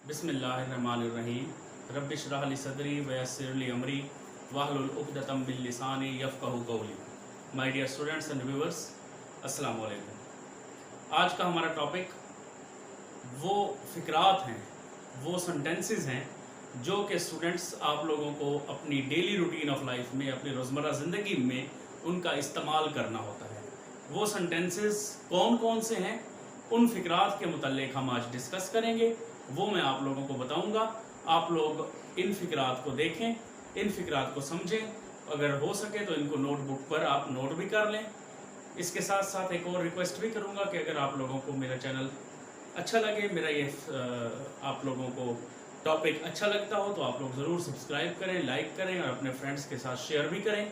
बिस्मिल्लाहिर्रहमानिर्रहीम रब्बिश रह ली सदरी वयस्सिर ली अमरी वाहलुल उक़दतम मिन लिसानी यफ़क़हू क़ौली। My dear students and viewers, अस्सलाम वालेकुम। आज का हमारा टॉपिक वो फ़िक्रात हैं, वो सेंटेंसेस हैं जो कि स्टूडेंट्स आप लोगों को अपनी डेली रूटीन ऑफ लाइफ में, अपनी रोज़मर्रा ज़िंदगी में उनका इस्तेमाल करना होता है। वो सेंटेंसेस कौन कौन से हैं, उन फ़िक्रात के मुतल्लिक़ हम आज डिस्कस करेंगे, वो मैं आप लोगों को बताऊंगा। आप लोग इन फ़िक्रात को देखें, इन फ़िक्रात को समझें, अगर हो सके तो इनको नोटबुक पर आप नोट भी कर लें। इसके साथ साथ एक और रिक्वेस्ट भी करूंगा कि अगर आप लोगों को मेरा चैनल अच्छा लगे, मेरा ये आप लोगों को टॉपिक अच्छा लगता हो, तो आप लोग ज़रूर सब्सक्राइब करें, लाइक करें और अपने फ्रेंड्स के साथ शेयर भी करें।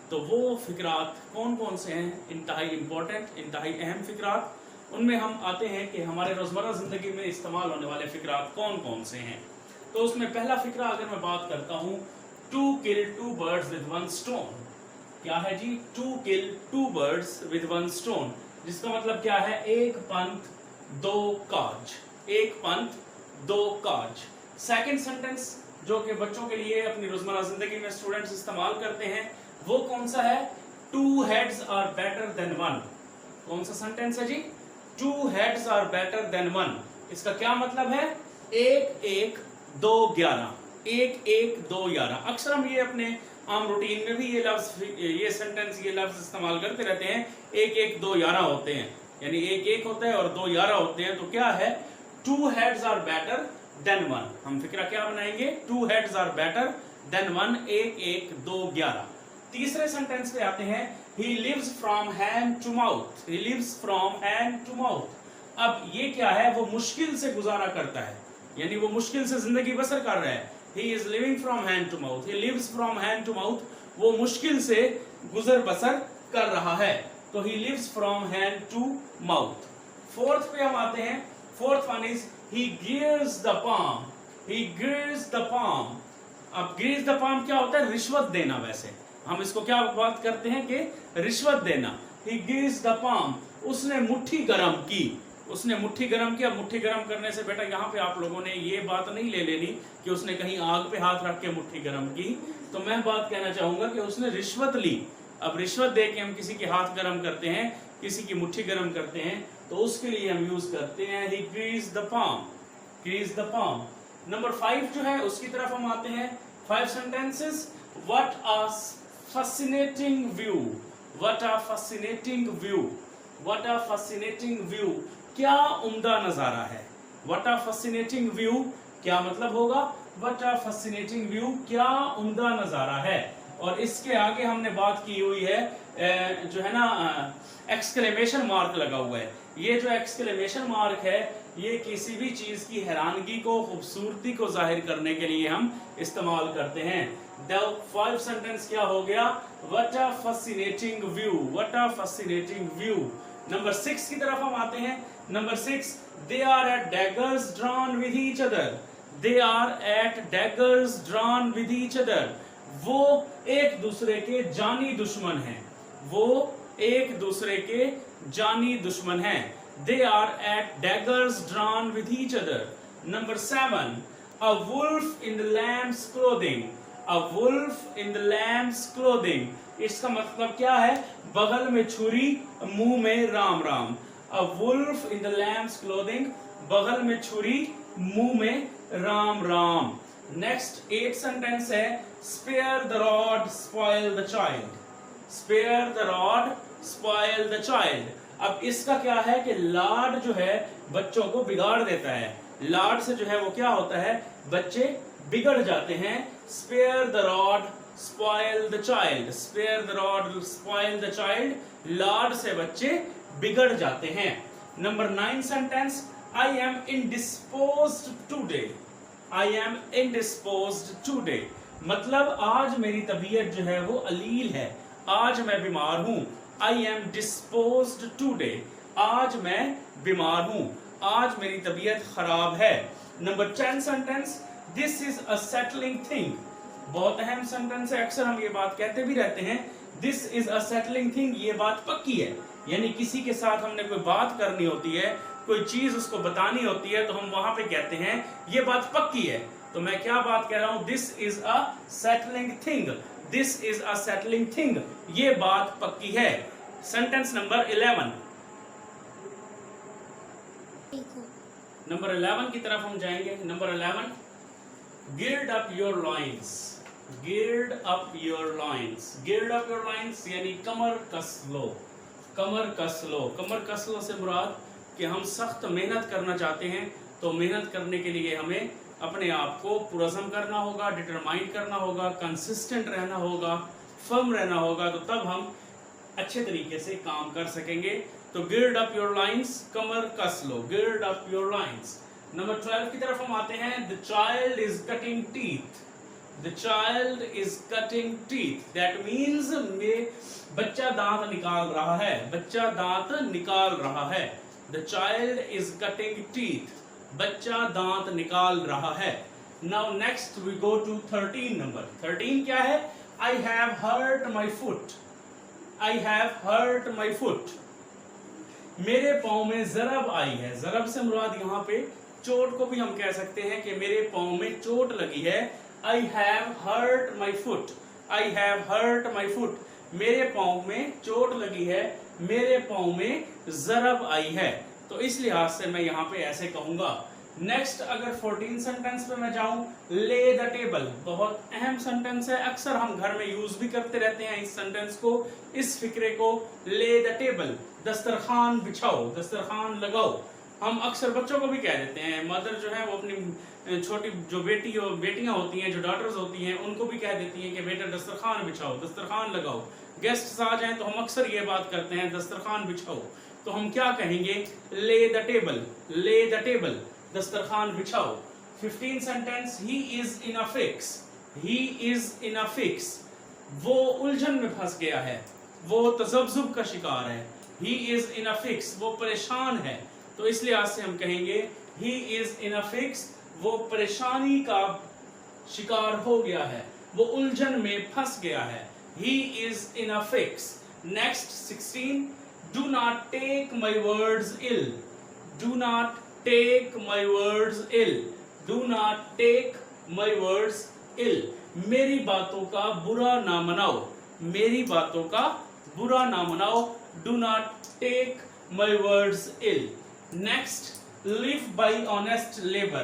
तो वो फ़िक्रात कौन कौन से हैं, इंतहाई इम्पोर्टेंट, इंतहाई अहम फ़िक्रात, उनमें हम आते हैं कि हमारे रोज़मर्रा ज़िंदगी में इस्तेमाल होने वाले फ़िक्रात कौन कौन से हैं। तो उसमें पहला फ़िक्रा अगर मैं बात करता हूँ, to kill two birds with one stone. क्या है जी? To kill two birds with one stone, जिसका मतलब क्या है? एक पंथ दो काज, एक पंथ दो काज। सेकंड सेंटेंस जो कि बच्चों के लिए अपनी रोज़मर्रा ज़िंदगी में स्टूडेंट्स इस्तेमाल करते हैं, वो कौन सा है? Two heads are better than one. कौन सा सेंटेंस है जी? Two heads are better than one. इसका क्या मतलब है? एक एक दो ग्यारह, एक एक दो ग्यारह। अक्सर हम ये अपने आम रूटीन में भी ये लफ्ज, ये सेंटेंस, ये लफ्ज इस्तेमाल करते रहते हैं। एक एक दो ग्यारह होते हैं, यानी एक एक होता है और दो ग्यारह होते हैं। तो क्या है? Two heads are better than one. हम फिक्रा क्या बनाएंगे? Two heads are better than one, एक एक दो ग्यारह। तीसरे सेंटेंस पे आते हैं, he lives from hand to mouth, he lives from hand to mouth। अब ये क्या है? वो मुश्किल से गुजारा करता है, यानी वो मुश्किल से जिंदगी बसर कर रहा है। he is living from hand to mouth, he lives from hand to mouth, वो मुश्किल से गुजर बसर कर रहा है। तो he lives from hand to mouth। Fourth पे हम आते हैं, fourth one is he greases the palm, he greases the palm। अब grease the palm क्या होता है? रिश्वत देना। वैसे हम इसको क्या बात करते हैं कि रिश्वत देना। He gives the palm, उसने मुट्ठी गरम की, उसने मुट्ठी गरम किया। मुट्ठी गरम करने से बेटा यहाँ पे आप लोगों ने ये बात नहीं ले लेनी कि उसने कहीं आग पे हाथ रख के मुट्ठी गरम की। तो मैं बात कहना चाहूंगा कि उसने रिश्वत ली। अब रिश्वत दे के हम किसी के हाथ गरम करते हैं, किसी की मुट्ठी गरम करते हैं, तो उसके लिए हम यूज करते हैं he greases the palm, greases the palm। Number 5 जो है उसकी तरफ हम आते हैं। 5 sentences। What a fascinating view, what a fascinating view, what a fascinating view। क्या उम्दा नजारा है। what a fascinating view क्या मतलब होगा? what a fascinating view क्या उम्दा नजारा है। और इसके आगे हमने बात की हुई है, जो है ना, एक्सक्लेमेशन मार्क लगा हुआ है। ये जो एक्सक्लेमेशन मार्क है, ये किसी भी चीज की हैरानगी को, खूबसूरती को जाहिर करने के लिए हम इस्तेमाल करते हैं। The 5 सेंटेंस क्या हो गया? What a fascinating view, what a fascinating view। Number 6 की तरफ हम आते हैं। Number 6, they are at daggers drawn with each other, they are at daggers drawn with each other। वो एक दूसरे के जानी दुश्मन हैं, वो एक दूसरे के जानी दुश्मन हैं। They are at daggers drawn with each other। Number 7, a wolf in the lamb's clothing, a wolf in the lamb's clothing। इसका मतलब क्या है? बगल में छुरी, मुंह में Ram Ram. A wolf in the lamb's clothing, बगल में छुरी, मुंह में राम राम। नेक्स्ट 8 सेंटेंस है, spare the rod, spoil the child, spare the rod, spoil the child। अब इसका क्या है कि लाड जो है बच्चों को बिगाड़ देता है। लाड से जो है वो क्या होता है? बच्चे बिगड़ जाते हैं। spare the rod, spoil the child, spare the rod, spoil the child। लाड से बच्चे बिगड़ जाते हैं। Number 9 sentence, I am indisposed today, I am indisposed today। मतलब आज मेरी तबीयत जो है वो अलील है, आज मैं बीमार हूं। I am disposed today, आज मैं बीमार हूं, आज मेरी तबीयत खराब है। Number 10 sentence, This is a settling thing। बहुत अहम सेंटेंस है, अक्सर हम ये बात कहते भी रहते हैं। This is a settling thing, ये बात पक्की है, यानी किसी के साथ हमने कोई बात करनी होती है कोई चीज उसको बतानी होती है तो हम वहां पे कहते हैं ये बात पक्की है। तो मैं क्या बात कह रहा हूं, this is a settling thing, this is a settling thing, ये बात पक्की है। सेंटेंस नंबर 11, नंबर 11 की तरफ हम जाएंगे। Number 11, gird up your loins, gird up your loins, gird up your loins यानी कमर कस लो, कमर कस लो। कमर कस लो से मुराद कि हम सख्त मेहनत करना चाहते हैं, तो मेहनत करने के लिए हमें अपने आप को पुरज़म करना होगा, डिटरमाइन करना होगा, कंसिस्टेंट रहना होगा, फर्म रहना होगा, तो तब हम अच्छे तरीके से काम कर सकेंगे। तो गिर्ड अप योर लाइंस, कमर कस लो, gird up your lines. Number 12 की तरफ हम आते हैं। The child is cutting teeth, the child is cutting teeth, that means बच्चा दांत निकाल रहा है, बच्चा दांत निकाल रहा है। The child is cutting teeth, बच्चा दांत निकाल रहा है। Now next we go to 13 number. 13 क्या है? I have hurt my foot, I have hurt my foot, मेरे पांव में जरब आई है। जरब से मुराद यहाँ पे चोट को भी हम कह सकते हैं कि मेरे पांव में चोट लगी है। I have hurt my foot, I have hurt my foot, मेरे पांव में चोट लगी है, मेरे पांव में जरब आई है। तो इस लिहाज से मैं यहाँ पे ऐसे कहूंगा। नेक्स्ट अगर 14 सेंटेंस पे मैं जाऊं, ले द टेबल, बहुत अहम सेंटेंस है, अक्सर हम घर में यूज भी करते रहते हैं इस सेंटेंस को, इस फिक्रे को। ले द टेबल, दस्तरखान बिछाओ, दस्तरखान लगाओ। हम अक्सर बच्चों को भी कह देते हैं, मदर जो है वो अपनी छोटी जो बेटियां होती हैं, जो डॉटर्स होती हैं, उनको भी कह देती हैं कि बेटा दस्तरखान बिछाओ, दस्तरखान लगाओ। गेस्ट्स आ जाएं तो हम अक्सर ये बात करते हैं, दस्तरखान बिछाओ। तो हम क्या कहेंगे? Lay the table, lay the table, दस्तरखान बिछाओ। 15 sentence, he is in a fix, he is in a fix, वो उलझन में फंस गया है, वो तजब्जुब का शिकार है। ही इज इन अ फिक्स, वो परेशान है। तो इस लिहाज से हम कहेंगे ही इज इन अ फिक्स, वो परेशानी का शिकार हो गया है, वो उलझन में फंस गया है। ही is in a fix. Next 16, do not take my words ill, do not take my words ill, do not take my words ill, मेरी बातों का बुरा ना मनाओ, मेरी बातों का बुरा ना मनाओ। do not take my words ill. Next, live by honest labor,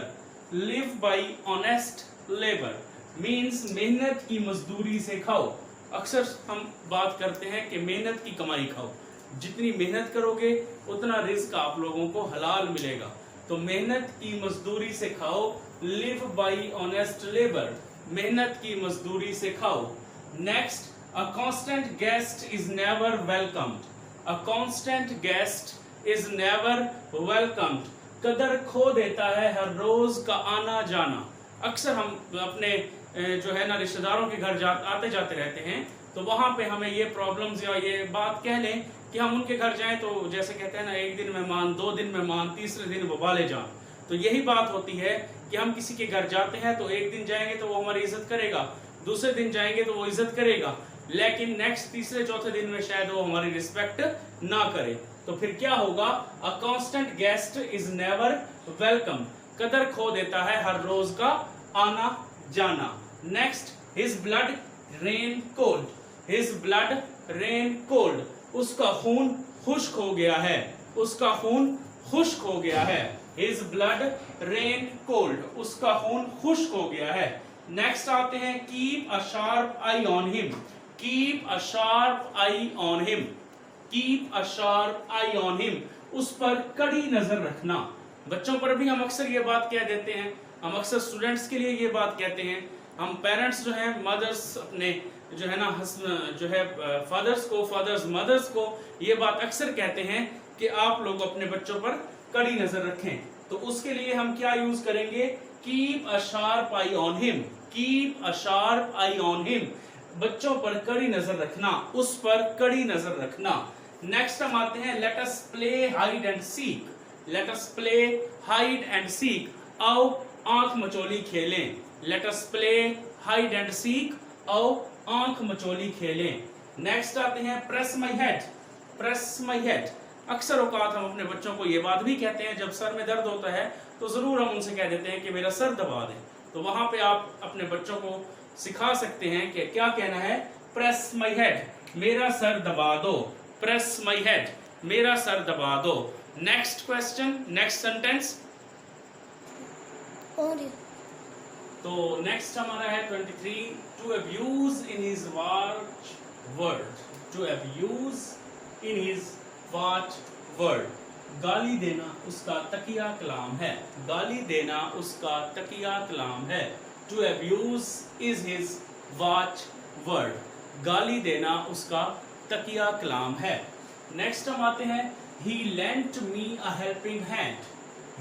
live by honest labor means मेहनत की मजदूरी से खाओ। अक्सर हम बात करते हैं कि मेहनत की कमाई खाओ, जितनी मेहनत करोगे उतना रिस्क आप लोगों को हलाल मिलेगा। तो मेहनत की मजदूरी से खाओ, लिव बाई ऑनेस्ट लेबर, मेहनत की मजदूरी से खाओ। Next, a constant guest is never welcomed, a constant guest is never welcomed, कदर खो देता है हर रोज का आना जाना। अक्सर हम अपने जो है ना रिश्तेदारों के घर आते जाते रहते हैं, तो वहां पे हमें ये प्रॉब्लम्स या ये बात कह लें कि हम उनके घर जाएं तो जैसे कहते हैं ना, एक दिन मेहमान, 2 दिन मेहमान, तीसरे दिन वबाले जान। तो यही बात होती है कि हम किसी के घर जाते हैं तो एक दिन जाएंगे तो वो हमारी इज्जत करेगा, दूसरे दिन जाएंगे तो वो इज्जत करेगा, लेकिन नेक्स्ट तीसरे चौथे दिन में शायद वो हमारी रिस्पेक्ट ना करे। तो फिर क्या होगा? A constant guest is never welcome, कदर खो देता है हर रोज का आना जाना। Next, his blood rain cold, his blood rain cold, उसका खून खुश्क हो गया है, उसका खून खुश्क हो गया है। हिज ब्लड रेन कोल्ड, उसका खून खुश्क हो गया है। नेक्स्ट आते हैं, keep a sharp I on him, keep a sharp I on him, keep a sharp I on him, उस पर कड़ी नजर रखना। बच्चों पर भी हम अक्सर ये बात कह देते हैं, हम अक्सर स्टूडेंट्स के लिए ये बात कहते हैं। हम पेरेंट्स जो हैं, मदर्स अपने जो है ना जो है फादर्स को, फादर्स मदर्स को ये बात अक्सर कहते हैं कि आप लोग अपने बच्चों पर कड़ी नजर रखें। तो उसके लिए हम क्या यूज करेंगे? Keep a sharp I on him, keep a sharp I on him, बच्चों पर कड़ी नजर रखना, उस पर कड़ी नजर रखना। नेक्स्ट हम आते हैं, let us play hide and seek, let us play hide and seek, आओ आंख मचोली खेलें। Let us play hide and seek, आओ आंख मचोली खेलें। नेक्स्ट आते हैं, press my head, press my head, अक्सर औकात हम अपने बच्चों को ये बात भी कहते हैं, जब सर में दर्द होता है तो ज़रूर हम उनसे कह देते हैं कि मेरा सर दबा दें। तो वहाँ पे आप अपने बच्चों को सिखा सकते हैं कि क्या कहना है, प्रेस माई हेड, मेरा सर दबा दो, प्रेस माई हेड, मेरा सर दबा दो। Next question, next sentence. तो नेक्स्ट हमारा है 23, to abuse in his watchword, to abuse in his watchword, गाली देना उसका तकिया कलाम है, गाली देना उसका तकिया कलाम है। To abuse is his watchword, गाली देना उसका तकिया कलाम है। नेक्स्ट हम आते हैं, he lent me a helping hand,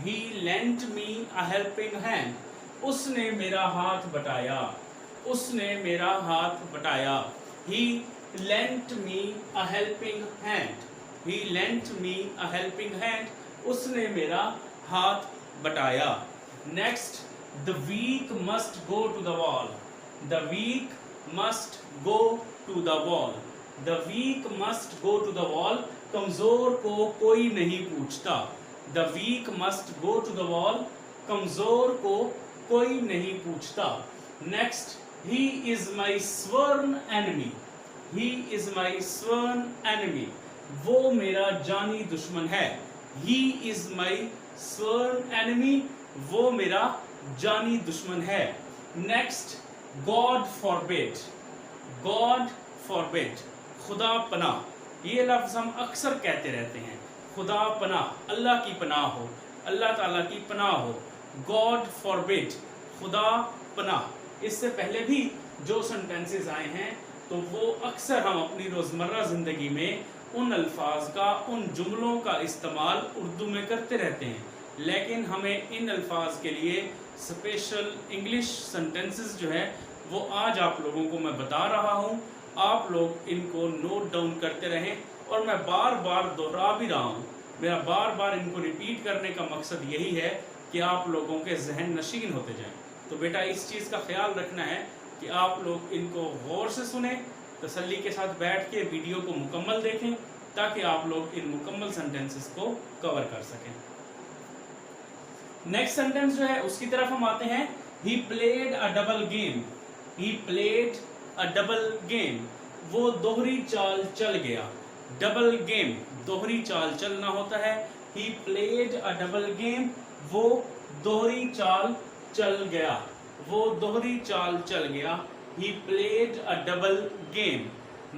he lent me a helping hand, उसने मेरा हाथ बटाया, उसने मेरा हाथ बटाया। he lent me a helping hand, he lent me a helping hand, उसने मेरा हाथ बटाया। Next, the weak must go to the wall, the weak must go to the wall, the weak must go to the wall, कमजोर को कोई नहीं पूछता, the weak must go to the wall, कमजोर को कोई नहीं पूछता। Next, he is my sworn enemy, he is my sworn enemy, वो मेरा जानी दुश्मन है, he is my sworn enemy, वो मेरा जानी दुश्मन है। Next, God forbid, God forbid, खुदा पनाह, ये लफ्ज़ हम अक्सर कहते रहते हैं, खुदा पनाह, अल्लाह की पनाह हो, अल्लाह ताला की पनाह हो। गॉड फॉरबिड, खुदा पनाह। इससे पहले भी जो सेंटेंसेस आए हैं तो वो अक्सर हम अपनी रोज़मर्रा ज़िंदगी में उन अल्फाज का, उन जुमलों का इस्तेमाल उर्दू में करते रहते हैं, लेकिन हमें इन अल्फाज के लिए स्पेशल इंग्लिश सेंटेंसेस जो है वो आज आप लोगों को मैं बता रहा हूँ। आप लोग इनको नोट डाउन करते रहें, और मैं बार बार दोहरा भी रहा हूँ, मेरा बार बार इनको रिपीट करने का मकसद यही है कि आप लोगों के जहन नशीन होते जाएं। तो बेटा इस चीज़ का ख्याल रखना है कि आप लोग इनको गौर से सुने, तसल्ली के साथ बैठ के वीडियो को मुकम्मल देखें, ताकि आप लोग इन मुकम्मल सेंटेंसेस को कवर कर सकें। नेक्स्ट सेंटेंस जो है उसकी तरफ हम आते हैं। He played a double game, he played a double game, वो दोहरी चाल चल गया। डबल गेम, दोहरी चाल चलना होता है। He played a double game, वो दोहरी चाल चल गया, वो दोहरी चाल चल गया। He played a double game.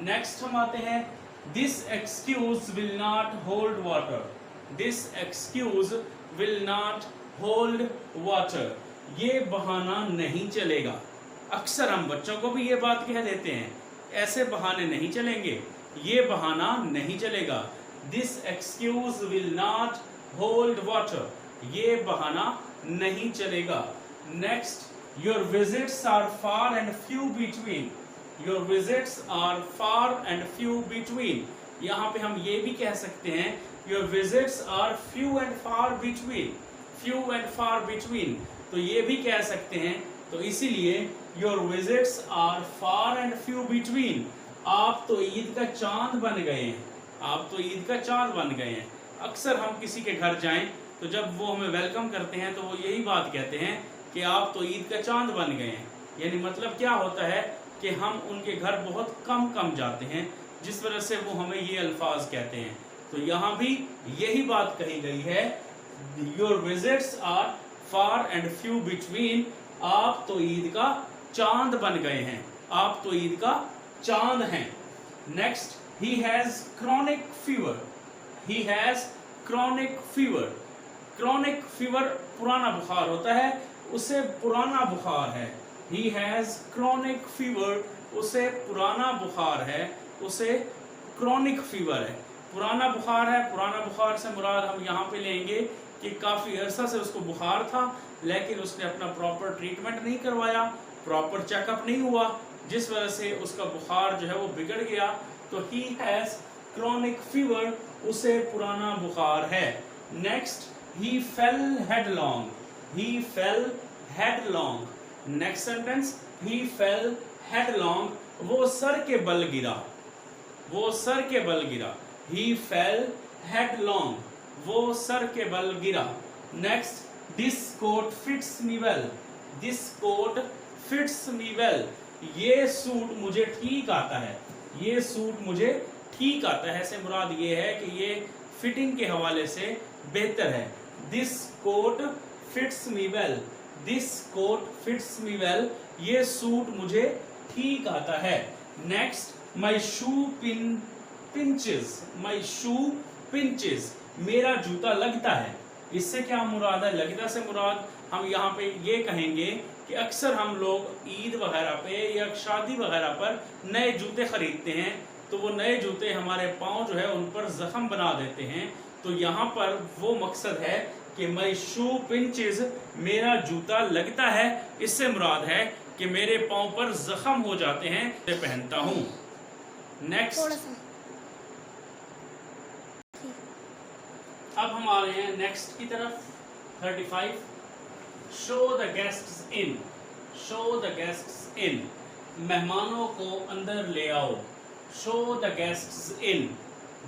Next हम आते हैं, this excuse will not hold water, this excuse will not hold water, ये बहाना नहीं चलेगा। अक्सर हम बच्चों को भी ये बात कह देते हैं, ऐसे बहाने नहीं चलेंगे, ये बहाना नहीं चलेगा। This excuse will not hold water, ये बहाना नहीं चलेगा। Next, your visits are far and few between, your visits are far and few between, यहाँ पे हम ये भी कह सकते हैं your visits are few and far between, few and far between, तो ये भी कह सकते हैं। तो इसीलिए your visits are far and few between, आप तो ईद का चांद बन गए हैं, आप तो ईद का चांद बन गए हैं। अक्सर हम किसी के घर जाएं तो जब वो हमें वेलकम करते हैं तो वो यही बात कहते हैं कि आप तो ईद का चांद बन गए हैं। यानी मतलब क्या होता है कि हम उनके घर बहुत कम जाते हैं, जिस वजह से वो हमें ये अल्फाज कहते हैं। तो यहाँ भी यही बात कही गई है, your visits are far and few between, आप तो ईद का चांद बन गए हैं, आप तो ईद का चांद हैं। Next, he has chronic fever, he has chronic fever, chronic fever पुराना बुखार होता है, उसे पुराना बुखार है। ही हैज क्रॉनिक फीवर, उसे पुराना बुखार है, उसे क्रॉनिक फीवर है, पुराना बुखार है। पुराना बुखार से मुराद हम यहाँ पे लेंगे कि काफ़ी अरसा से उसको बुखार था, लेकिन उसने अपना प्रॉपर ट्रीटमेंट नहीं करवाया, प्रॉपर चेकअप नहीं हुआ, जिस वजह से उसका बुखार जो है वो बिगड़ गया। तो ही हैज़ क्रॉनिक फीवर, उसे पुराना बुखार है। नेक्स्ट, ही फेल हेडलॉन्ग, ही फेल हेडलॉन्ग। नेक्स्ट सेंटेंस, ही फेल हेडलॉन्ग, वो सर के बल गिरा, वो सर के बल गिरा। ही फेल headlong, वो सर के बल गिरा। Next, this coat fits me well, this coat fits me well, ये सूट मुझे ठीक आता है, ये सूट मुझे ठीक आता है से मुराद ये है कि ये फिटिंग के हवाले से बेहतर है। this coat fits me well, this coat fits me well, ये सूट मुझे ठीक आता है। Next, my shoe pinches, my shoe pinches, मेरा जूता लगता है। इससे क्या मुराद है? लगता से मुराद हम यहाँ पे ये कहेंगे कि अक्सर हम लोग ईद वगैरह पे या शादी वगैरह पर नए जूते खरीदते हैं, तो वो नए जूते हमारे पाँव जो है उन पर जख्म बना देते हैं। तो यहाँ पर वो मकसद है कि my shoe pinches, मेरा जूता लगता है, इससे मुराद है कि मेरे पाँव पर जख्म हो जाते हैं मैं पहनता हूँ। नेक्स्ट, अब हम आ रहे हैं नेक्स्ट की तरफ। 35, show the guests in, show the guests in, मेहमानों को अंदर ले आओ। शो द गेस्ट्स इन,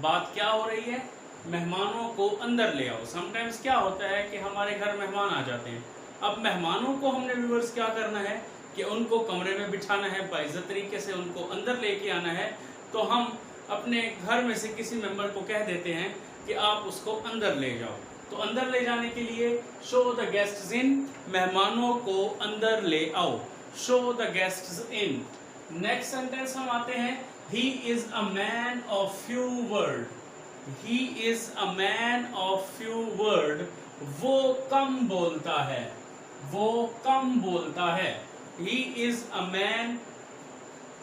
बात क्या हो रही है? मेहमानों को अंदर ले आओ। समटाइम्स क्या होता है कि हमारे घर मेहमान आ जाते हैं। अब मेहमानों को हमने व्यूअर्स क्या करना है कि उनको कमरे में बिठाना है, बाइज्जत तरीके से उनको अंदर लेके आना है। तो हम अपने घर में से किसी मेंबर को कह देते हैं कि आप उसको अंदर ले जाओ। तो अंदर ले जाने के लिए शो द गेस्ट्स इन, मेहमानों को अंदर ले आओ। Show the guests in. Next sentence हम आते हैं, he is a man of few word, he is a man of few word, वो कम बोलता है, वो कम बोलता है। He is a man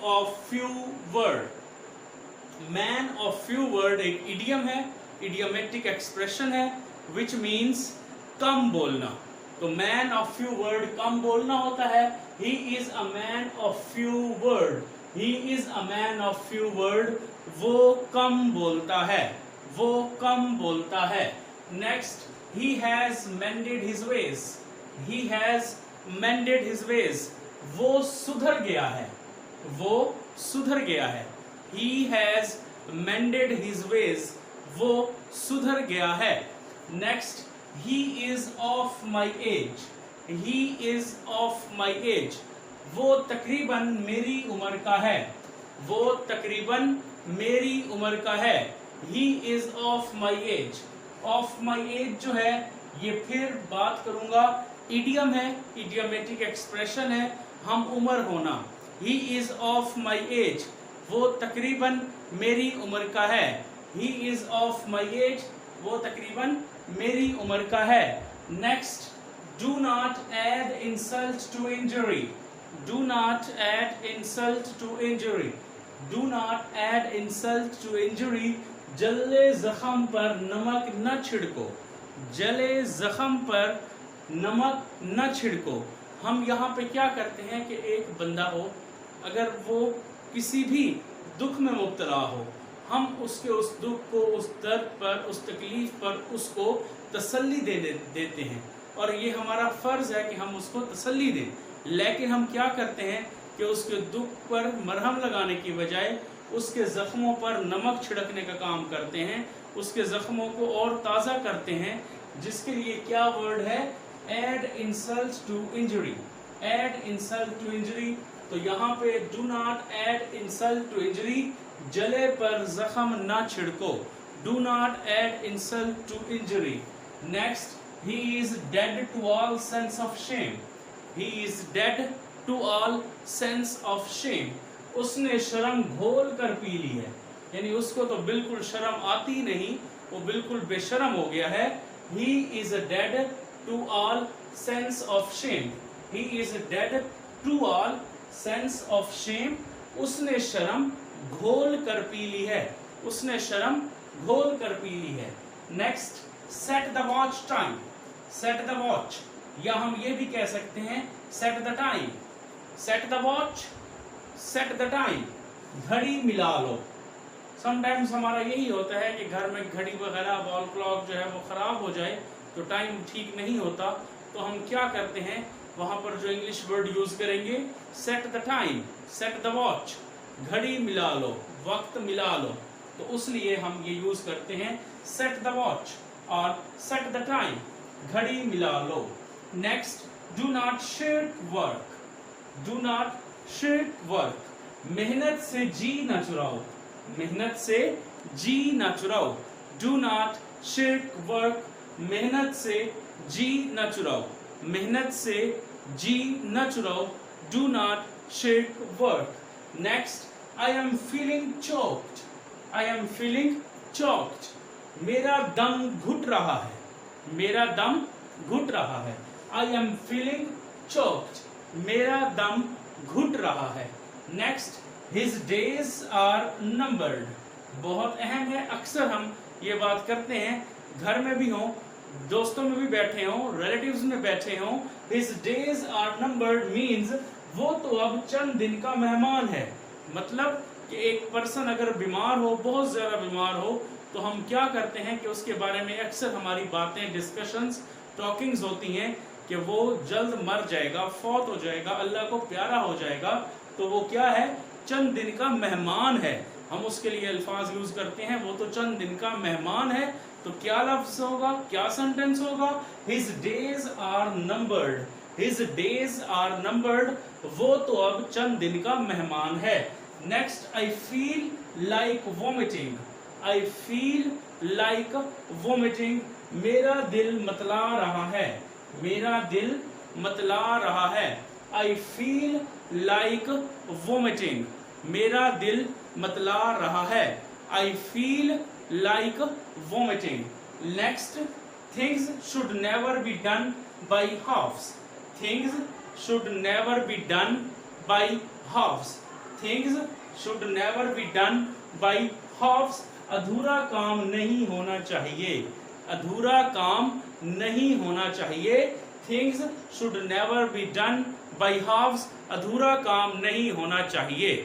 of few word. Man of few word एक इडियम है, इडियोमेटिक एक्सप्रेशन है, विच मीन्स कम बोलना। तो मैन ऑफ फ्यू वर्ड कम बोलना होता है। He is a man of few word, he is a man of few word, वो कम बोलता है, वो कम बोलता है। Next, he has mended his ways, he has mended his ways, वो सुधर गया है, वो सुधर गया है। he has mended his ways, वो सुधर गया है। Next, he is of my age, he is of my age, वो तकरीबन मेरी उम्र का है, वो तकरीबन मेरी उम्र का है। he is of my age, of my age जो है ये फिर बात करूंगा इडियम है, इडियोमेटिक एक्सप्रेशन है, हम उम्र होना। he is of my age, वो तकरीबन मेरी उम्र का है। he is of my age, वो तकरीबन मेरी उम्र का है। Next, do not add insult to injury, do not add insult to injury, do not add insult to injury, जले जख्म पर नमक न छिड़को, जले जख्म पर नमक न छिड़को। हम यहाँ पे क्या करते हैं कि एक बंदा हो, अगर वो किसी भी दुख में मुब्तला हो, हम उसके उस दुख को, उस दर्द पर, उस तकलीफ पर उसको तसल्ली देते हैं और ये हमारा फ़र्ज़ है कि हम उसको तसल्ली दें। लेकिन हम क्या करते हैं कि उसके दुख पर मरहम लगाने की बजाय उसके ज़ख्मों पर नमक छिड़कने का काम करते हैं, उसके ज़ख्मों को और ताज़ा करते हैं, जिसके लिए क्या वर्ड है? Add insult to injury, add insult to injury. तो यहाँ पे do not add insult to injury, जले पर जख्म ना छिड़को, do not add insult to injury. Next, he is dead to all sense of shame, he is dead to all sense of shame, उसने शर्म घोल कर पी ली है, यानी उसको तो बिल्कुल शर्म आती नहीं, वो बिल्कुल बेशर्म हो गया है। he is dead to all sense of shame, he is dead to all sense of shame, उसने शर्म घोल कर पी ली है, उसने शर्म घोल कर पी ली है। Next, set the watch time, set the watch, या हम ये भी कह सकते हैं set the time, set the watch, set the time, घड़ी मिला लो। समटाइम्स हमारा यही होता है कि घर में घड़ी वगैरह वॉल क्लॉक जो है वो ख़राब हो जाए तो टाइम ठीक नहीं होता, तो हम क्या करते हैं वहाँ पर जो इंग्लिश वर्ड यूज़ करेंगे set the time, set the watch, घड़ी मिला लो, वक्त मिला लो, तो उस लिए हम ये यूज़ करते हैं सेट द वॉच और सेट द टाइम, घड़ी मिला लो। Next, do not shirk work, do not shirk work, मेहनत से जी न चुराओ, मेहनत से जी न चुराओ। डू नॉट शिर्क वर्क, मेहनत से जी न चुराओ, मेहनत से जी न चुराओ। Do not shirk work. Next, I am feeling choked, I am feeling choked, मेरा दम घुट रहा है, मेरा दम घुट रहा है। आई एम फीलिंग चोक्ड, मेरा दम घुट रहा है। Next, his days are numbered, बहुत अहम है। अक्सर हम ये बात करते हैं, घर में भी हो, दोस्तों में भी बैठे हो, रिलेटिव्स में बैठे हो। His days are numbered means वो तो अब चंद दिन का मेहमान है। मतलब कि एक पर्सन अगर बीमार हो, बहुत ज्यादा बीमार हो, तो हम क्या करते हैं कि उसके बारे में अक्सर हमारी बातें, डिस्कशंस, टॉकिंग्स होती हैं कि वो जल्द मर जाएगा, फौत हो जाएगा, अल्लाह को प्यारा हो जाएगा। तो वो क्या है? चंद दिन का मेहमान है। हम उसके लिए अल्फाज यूज करते हैं, वो तो चंद दिन का मेहमान है। तो क्या लफ्ज होगा, क्या सेंटेंस होगा? His days are numbered, his days are numbered, वो तो अब चंद दिन का मेहमान है। Next, I feel like vomiting, I feel like vomiting, मेरा दिल मतला रहा है, मेरा दिल मतला रहा है। आई फील लाइक वोमिटिंग, मेरा दिल मतला रहा है। I feel like vomiting. Next, things should never be done by halves, things should never be done by halves, things should never be done by halves, अधूरा काम नहीं होना चाहिए, अधूरा काम नहीं होना चाहिए। Things should never be done by halves, अधूरा काम नहीं होना चाहिए।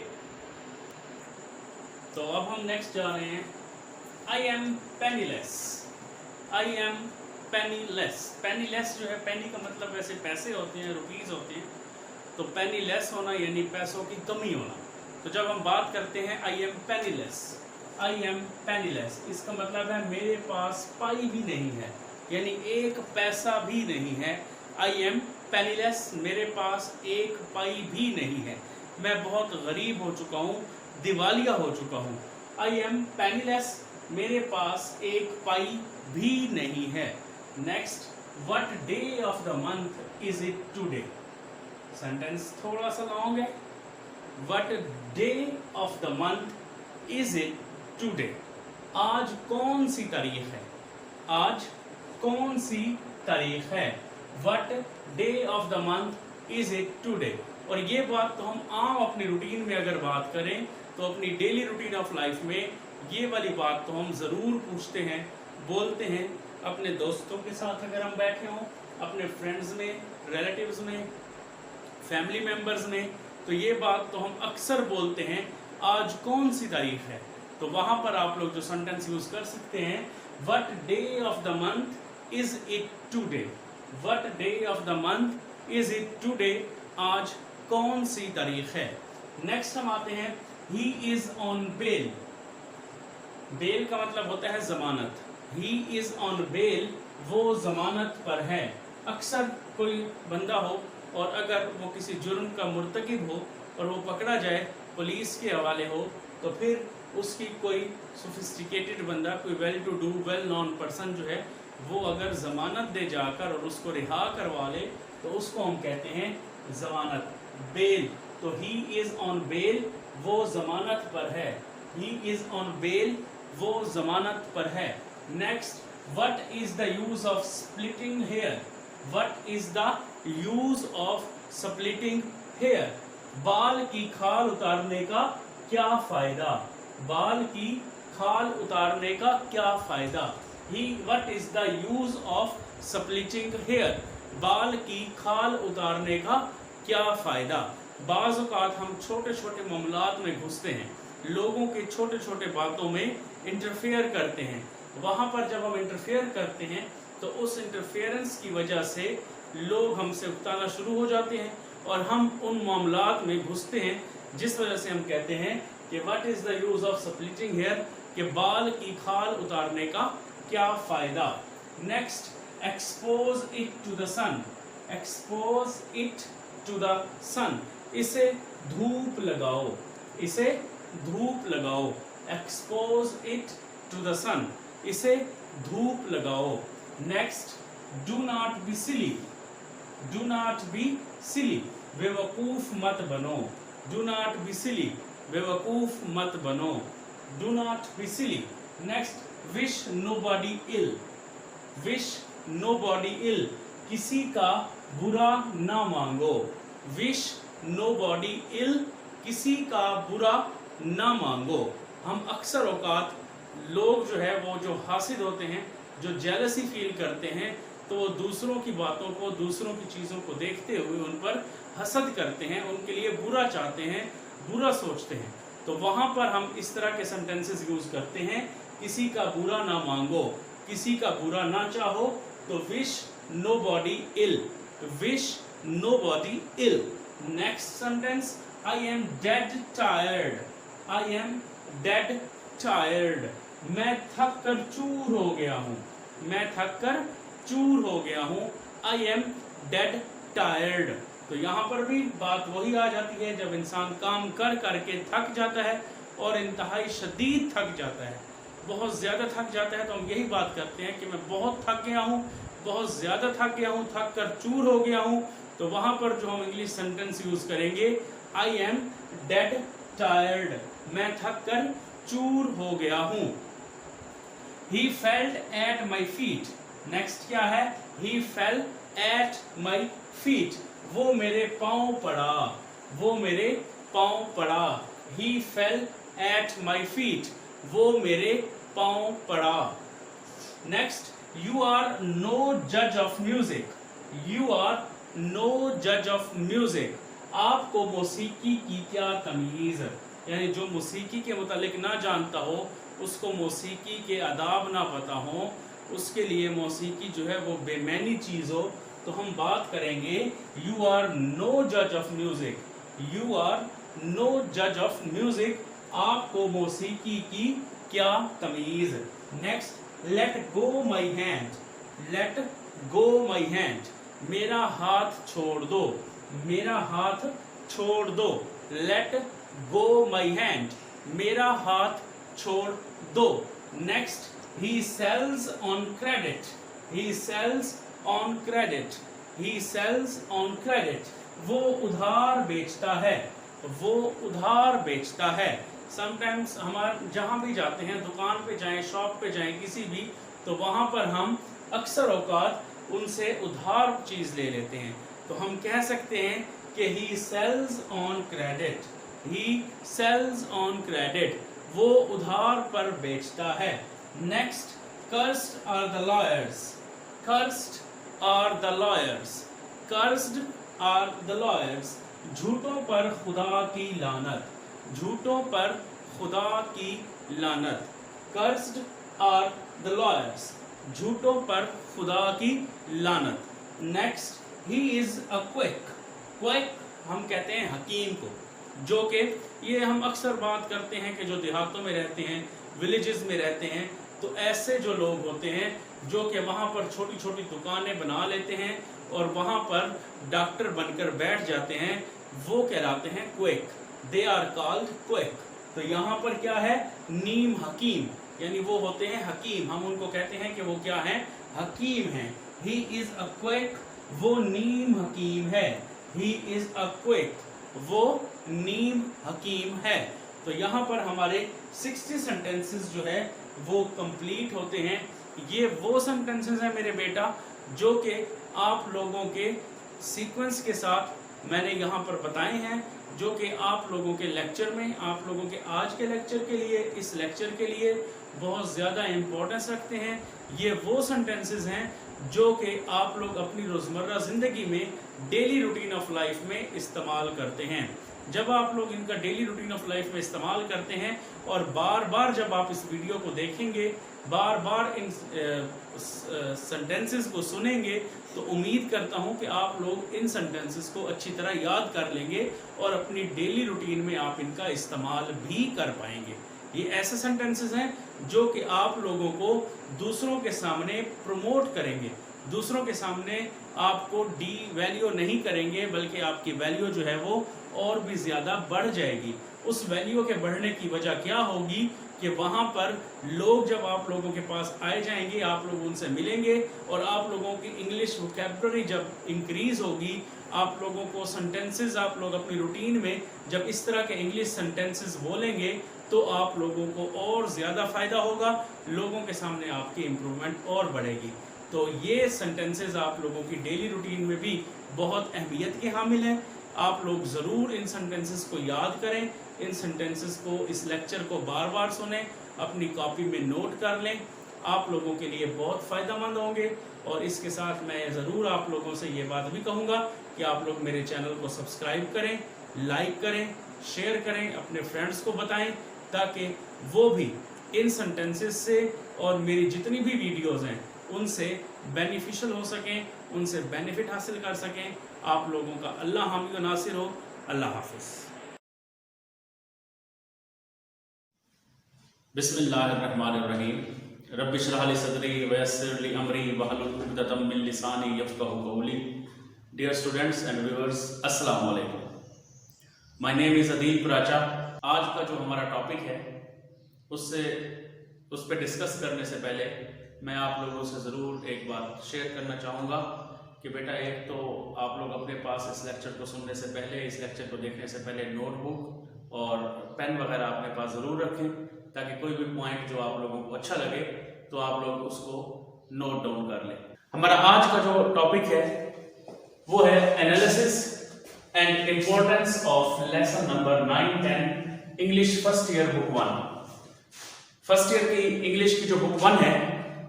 तो अब हम नेक्स्ट जा रहे हैं, I am penniless, I am penniless. Penniless जो है, पेनी का मतलब वैसे पैसे होते हैं, रुपीज होते हैं, तो पेनीलेस होना यानी पैसों की कमी होना। तो जब हम बात करते हैं I am penniless, I am penniless, इसका मतलब है मेरे पास पाई भी नहीं है, यानी एक पैसा भी नहीं है। आई एम पेनीलेस, मेरे पास एक पाई भी नहीं है, मैं बहुत गरीब हो चुका हूँ, दिवालिया हो चुका हूँ। आई एम पेनीलेस, मेरे पास एक पाई भी नहीं है। Next, what day of the month is it today? Sentence थोड़ा सा लॉन्ग है। What day of the month is it today? आज कौन सी तारीख है? आज कौन सी तारीख है? What day of the month is it today? और ये बात तो हम आम अपनी रूटीन में अगर बात करें, तो अपनी डेली रूटीन ऑफ लाइफ में ये वाली बात तो हम ज़रूर पूछते हैं, बोलते हैं। अपने दोस्तों के साथ अगर हम बैठे हों, अपने फ्रेंड्स में, रिलेटिव्स में, फैमिली मेम्बर्स में, तो ये बात तो हम अक्सर बोलते हैं, आज कौन सी तारीख है? तो वहाँ पर आप लोग जो सेंटेंस यूज़ कर सकते हैं, what day of the month is it today? What day of the month is it today? आज कौन सी तारीख है? नेक्स्ट हम आते हैं, he is on bail. Bail का मतलब होता है जमानत। ही इज ऑन बेल, वो जमानत पर है। अक्सर कोई बंदा हो और अगर वो किसी जुर्म का मुर्तकिब हो और वो पकड़ा जाए, पुलिस के हवाले हो, तो फिर उसकी कोई सोफिस्टिकेटेड बंदा, कोई well to do, well known person जो है, वो अगर जमानत दे जाकर और उसको रिहा करवा ले, तो उसको हम कहते हैं जमानत, बेल। तो ही इज ऑन बेल, वो जमानत पर है। ही इज ऑन बेल, वो जमानत पर है। Next, what is the use of splitting hair? What is the use of splitting hair? बाल की खाल उतारने का क्या फायदा? बाल की खाल उतारने का क्या फायदा? ही, what is the use of splitting hair? बाल की खाल उतारने का क्या फायदा? बाज़ औक़ात हम छोटे छोटे मामलात में घुसते हैं, लोगों के छोटे छोटे बातों में इंटरफेयर करते हैं। वहाँ पर जब हम इंटरफेयर करते हैं, तो उस इंटरफेरेंस की वजह से लोग हमसे उकताना शुरू हो जाते हैं और हम उन मामलात में घुसते हैं, जिस वजह से हम कहते हैं कि what is the use of splitting hair, कि बाल की खाल उतारने का क्या फायदा। Next, expose it to the sun, expose it to the sun, इसे धूप लगाओ, इसे धूप लगाओ। Expose it to the sun, इसे धूप लगाओ। Next, do not be silly, do not be silly, बेवकूफ मत बनो। डू नॉट बी सिली, बेवकूफ मत बनो। Do not be silly. Next, wish nobody ill, wish nobody ill, किसी का बुरा ना मांगो। विश नोबॉडी इल, किसी का बुरा ना मांगो। हम अक्सर औकात लोग जो है वो जो हासिद होते हैं, जो जेलसी फील करते हैं, तो वो दूसरों की बातों को, दूसरों की चीज़ों को देखते हुए उन पर हसद करते हैं, उनके लिए बुरा चाहते हैं, बुरा सोचते हैं। तो वहाँ पर हम इस तरह के सेंटेंसेस यूज करते हैं, किसी का बुरा ना मांगो, किसी का बुरा ना चाहो। तो wish nobody ill, wish nobody ill. Next sentence, I am dead tired, I am dead tired, मैं थक कर चूर हो गया हूँ, मैं थक कर चूर हो गया हूँ। आई एम डेड टायर्ड। तो यहाँ पर भी बात वही आ जाती है, जब इंसान काम कर करके थक जाता है और इंतहाई शदीद थक जाता है, बहुत ज़्यादा थक जाता है, तो हम यही बात करते हैं कि मैं बहुत थक गया हूँ, बहुत ज़्यादा थक गया हूँ, थक कर चूर हो गया हूँ। तो वहाँ पर जो हम इंग्लिश सेंटेंस यूज़ करेंगे, आई एम डेड टायर्ड, मैं थक कर चूर हो गया हूँ। He felt at my feet. Next क्या है, ही फेल एट माई फीट, वो मेरे पाँव पड़ा, वो मेरे पाँव पड़ा। ही फेल एट माई फीट, वो मेरे पाँव पड़ा। नेक्स्ट, यू आर नो जज of music, you are no जज ऑफ म्यूजिक, आपको मौसीकी की क्या तमीज़। यानी जो मौसीकी के मुतालिक ना जानता हो, उसको मौसीकी के आदाब ना पता हो, उसके लिए मौसीकी जो है वो बेमैनी चीज़ हो, तो हम बात करेंगे यू आर नो जज of music, you are no जज ऑफ म्यूजिक, आपको मौसीकी की क्या तमीज़। Next, let go my hand, let go my hand, मेरा हाथ छोड़ दो, मेरा हाथ छोड़ दो। लेट गो माई हैंड, मेरा हाथ छोड़ दो। Next, he sells on credit, he sells on credit, he sells on credit, वो उधार बेचता है, वो उधार बेचता है। समटाइम्स हमारे जहाँ भी जाते हैं, दुकान पे जाएं, शॉप पे जाएं, किसी भी, तो वहाँ पर हम अक्सर औकात उनसे उधार चीज़ ले लेते हैं। तो हम कह सकते हैं कि he sells on credit, he sells on credit, वो उधार पर बेचता है। Next, cursed are the lawyers, cursed are the lawyers, cursed are the lawyers, झूठों पर खुदा की लानत, झूठों पर खुदा की लानत। cursed are the lawyers, झूठों पर खुदा की लानत। Next, he is a quack, quack हम कहते हैं हकीम को, जो कि ये हम अक्सर बात करते हैं कि जो देहातों में रहते हैं, विलेजेस में रहते हैं, तो ऐसे जो लोग होते हैं जो कि वहाँ पर छोटी छोटी दुकानें बना लेते हैं और वहाँ पर डॉक्टर बनकर बैठ जाते हैं, वो कहलाते हैं quack, they are called quack. तो यहाँ पर क्या है, नीम हकीम, यानी वो होते हैं हकीम, हम उनको कहते हैं कि वो क्या हैं, हकीम हैं। ही इज अ क्वेक, वो नीम हकीम है, ही इज अ क्वेक, वो नीम हकीम है। तो यहाँ पर हमारे 60 सेंटेंसेस जो है वो कंप्लीट होते हैं। ये वो सेंटेंसेस हैं मेरे बेटा जो कि आप लोगों के सीक्वेंस के साथ मैंने यहाँ पर बताए हैं, जो कि आप लोगों के लेक्चर में, आप लोगों के आज के लेक्चर के लिए, इस लेक्चर के लिए बहुत ज़्यादा इम्पोर्टेंस रखते हैं। ये वो सेंटेंसेस हैं जो कि आप लोग अपनी रोज़मर्रा ज़िंदगी में डेली रूटीन ऑफ लाइफ में इस्तेमाल करते हैं। जब आप लोग इनका डेली रूटीन ऑफ लाइफ में इस्तेमाल करते हैं और बार बार जब आप इस वीडियो को देखेंगे, बार बार इन सेंटेंसेस को सुनेंगे, तो उम्मीद करता हूं कि आप लोग इन सेंटेंसेस को अच्छी तरह याद कर लेंगे और अपनी डेली रूटीन में आप इनका इस्तेमाल भी कर पाएंगे। ये ऐसे सेंटेंसेस हैं जो कि आप लोगों को दूसरों के सामने प्रमोट करेंगे, दूसरों के सामने आपको डी वैल्यू नहीं करेंगे, बल्कि आपकी वैल्यू जो है वो और भी ज़्यादा बढ़ जाएगी। उस वैल्यू के बढ़ने की वजह क्या होगी कि वहाँ पर लोग जब आप लोगों के पास आए जाएंगे, आप लोग उनसे मिलेंगे और आप लोगों की इंग्लिश वोकैबुलरी जब इंक्रीज़ होगी, आप लोगों को सेंटेंसेस, आप लोग अपनी रूटीन में जब इस तरह के इंग्लिश सेंटेंसेस बोलेंगे तो आप लोगों को और ज़्यादा फ़ायदा होगा, लोगों के सामने आपकी इम्प्रूवमेंट और बढ़ेगी। तो ये सेंटेंसेस आप लोगों की डेली रूटीन में भी बहुत अहमियत के हामिल हैं। आप लोग ज़रूर इन सेंटेंसेस को याद करें, इन सेंटेंसेस को, इस लेक्चर को बार बार सुनें, अपनी कॉपी में नोट कर लें, आप लोगों के लिए बहुत फ़ायदेमंद होंगे। और इसके साथ मैं ज़रूर आप लोगों से ये बात भी कहूँगा कि आप लोग मेरे चैनल को सब्सक्राइब करें, लाइक करें, शेयर करें, अपने फ्रेंड्स को बताएं, ताकि वो भी इन सेंटेंसेस से और मेरी जितनी भी वीडियोज़ हैं उनसे बेनिफिशियल हो सकें, उनसे बेनिफिट हासिल कर सकें। आप लोगों का अल्लाह हामी व नासिर हो। अल्लाह हाफिज़। बिस्मिल्लाहिर्रहमानिर्रहीम। रब्बि इश्रह ली सदरी व यस्सिर ली अमरी वहलुल उक़दतम मिन लिसानी यफ़क़हू क़ौली। डियर स्टूडेंट्स एंड व्यूअर्स, अस्सलाम वालेकुम। माय नेम इज़ अदील प्राचा। आज का जो हमारा टॉपिक है उस पर डिस्कस करने से पहले मैं आप लोगों से ज़रूर एक बात शेयर करना चाहूँगा कि बेटा, एक तो आप लोग अपने पास इस लेक्चर को सुनने से पहले, इस लेक्चर को देखने से पहले नोटबुक और पेन वगैरह अपने पास ज़रूर रखें, ताकि कोई भी पॉइंट जो आप लोगों को अच्छा लगे तो आप लोग उसको नोट डाउन कर लें। हमारा आज का जो टॉपिक है वो है analysis and importance of lesson number 9, 10 English first year book 1। First year की इंग्लिश की जो बुक 1 है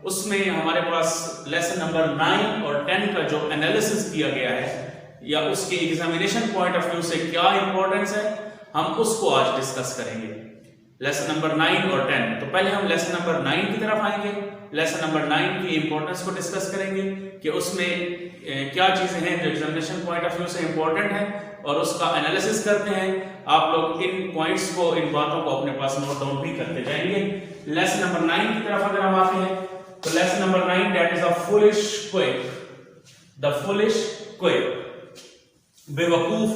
उसमें हमारे पास लेसन नंबर 9 और 10 का जो एनालिसिस किया गया है या उसके एग्जामिनेशन पॉइंट ऑफ व्यू से क्या इंपॉर्टेंस है, हम उसको आज डिस्कस करेंगे। लेसन नंबर 9 और 10। तो पहले हम लेसन नंबर 9 की तरफ आएंगे, लेसन नंबर 9 की इंपॉर्टेंस को डिस्कस करेंगे कि उसमें क्या चीजें हैं जो एग्जामिनेशन पॉइंट ऑफ व्यू से इंपॉर्टेंट है, और उसका एनालिसिस करते हैं। आप लोग इन पॉइंट्स को, इन बातों को अपने पास नोट डाउन भी करते जाएंगे। लेसन नंबर 9 की तरफ अगर हम आते हैं तो lesson number 9 that is a foolish quick, the foolish quick, बेवकूफ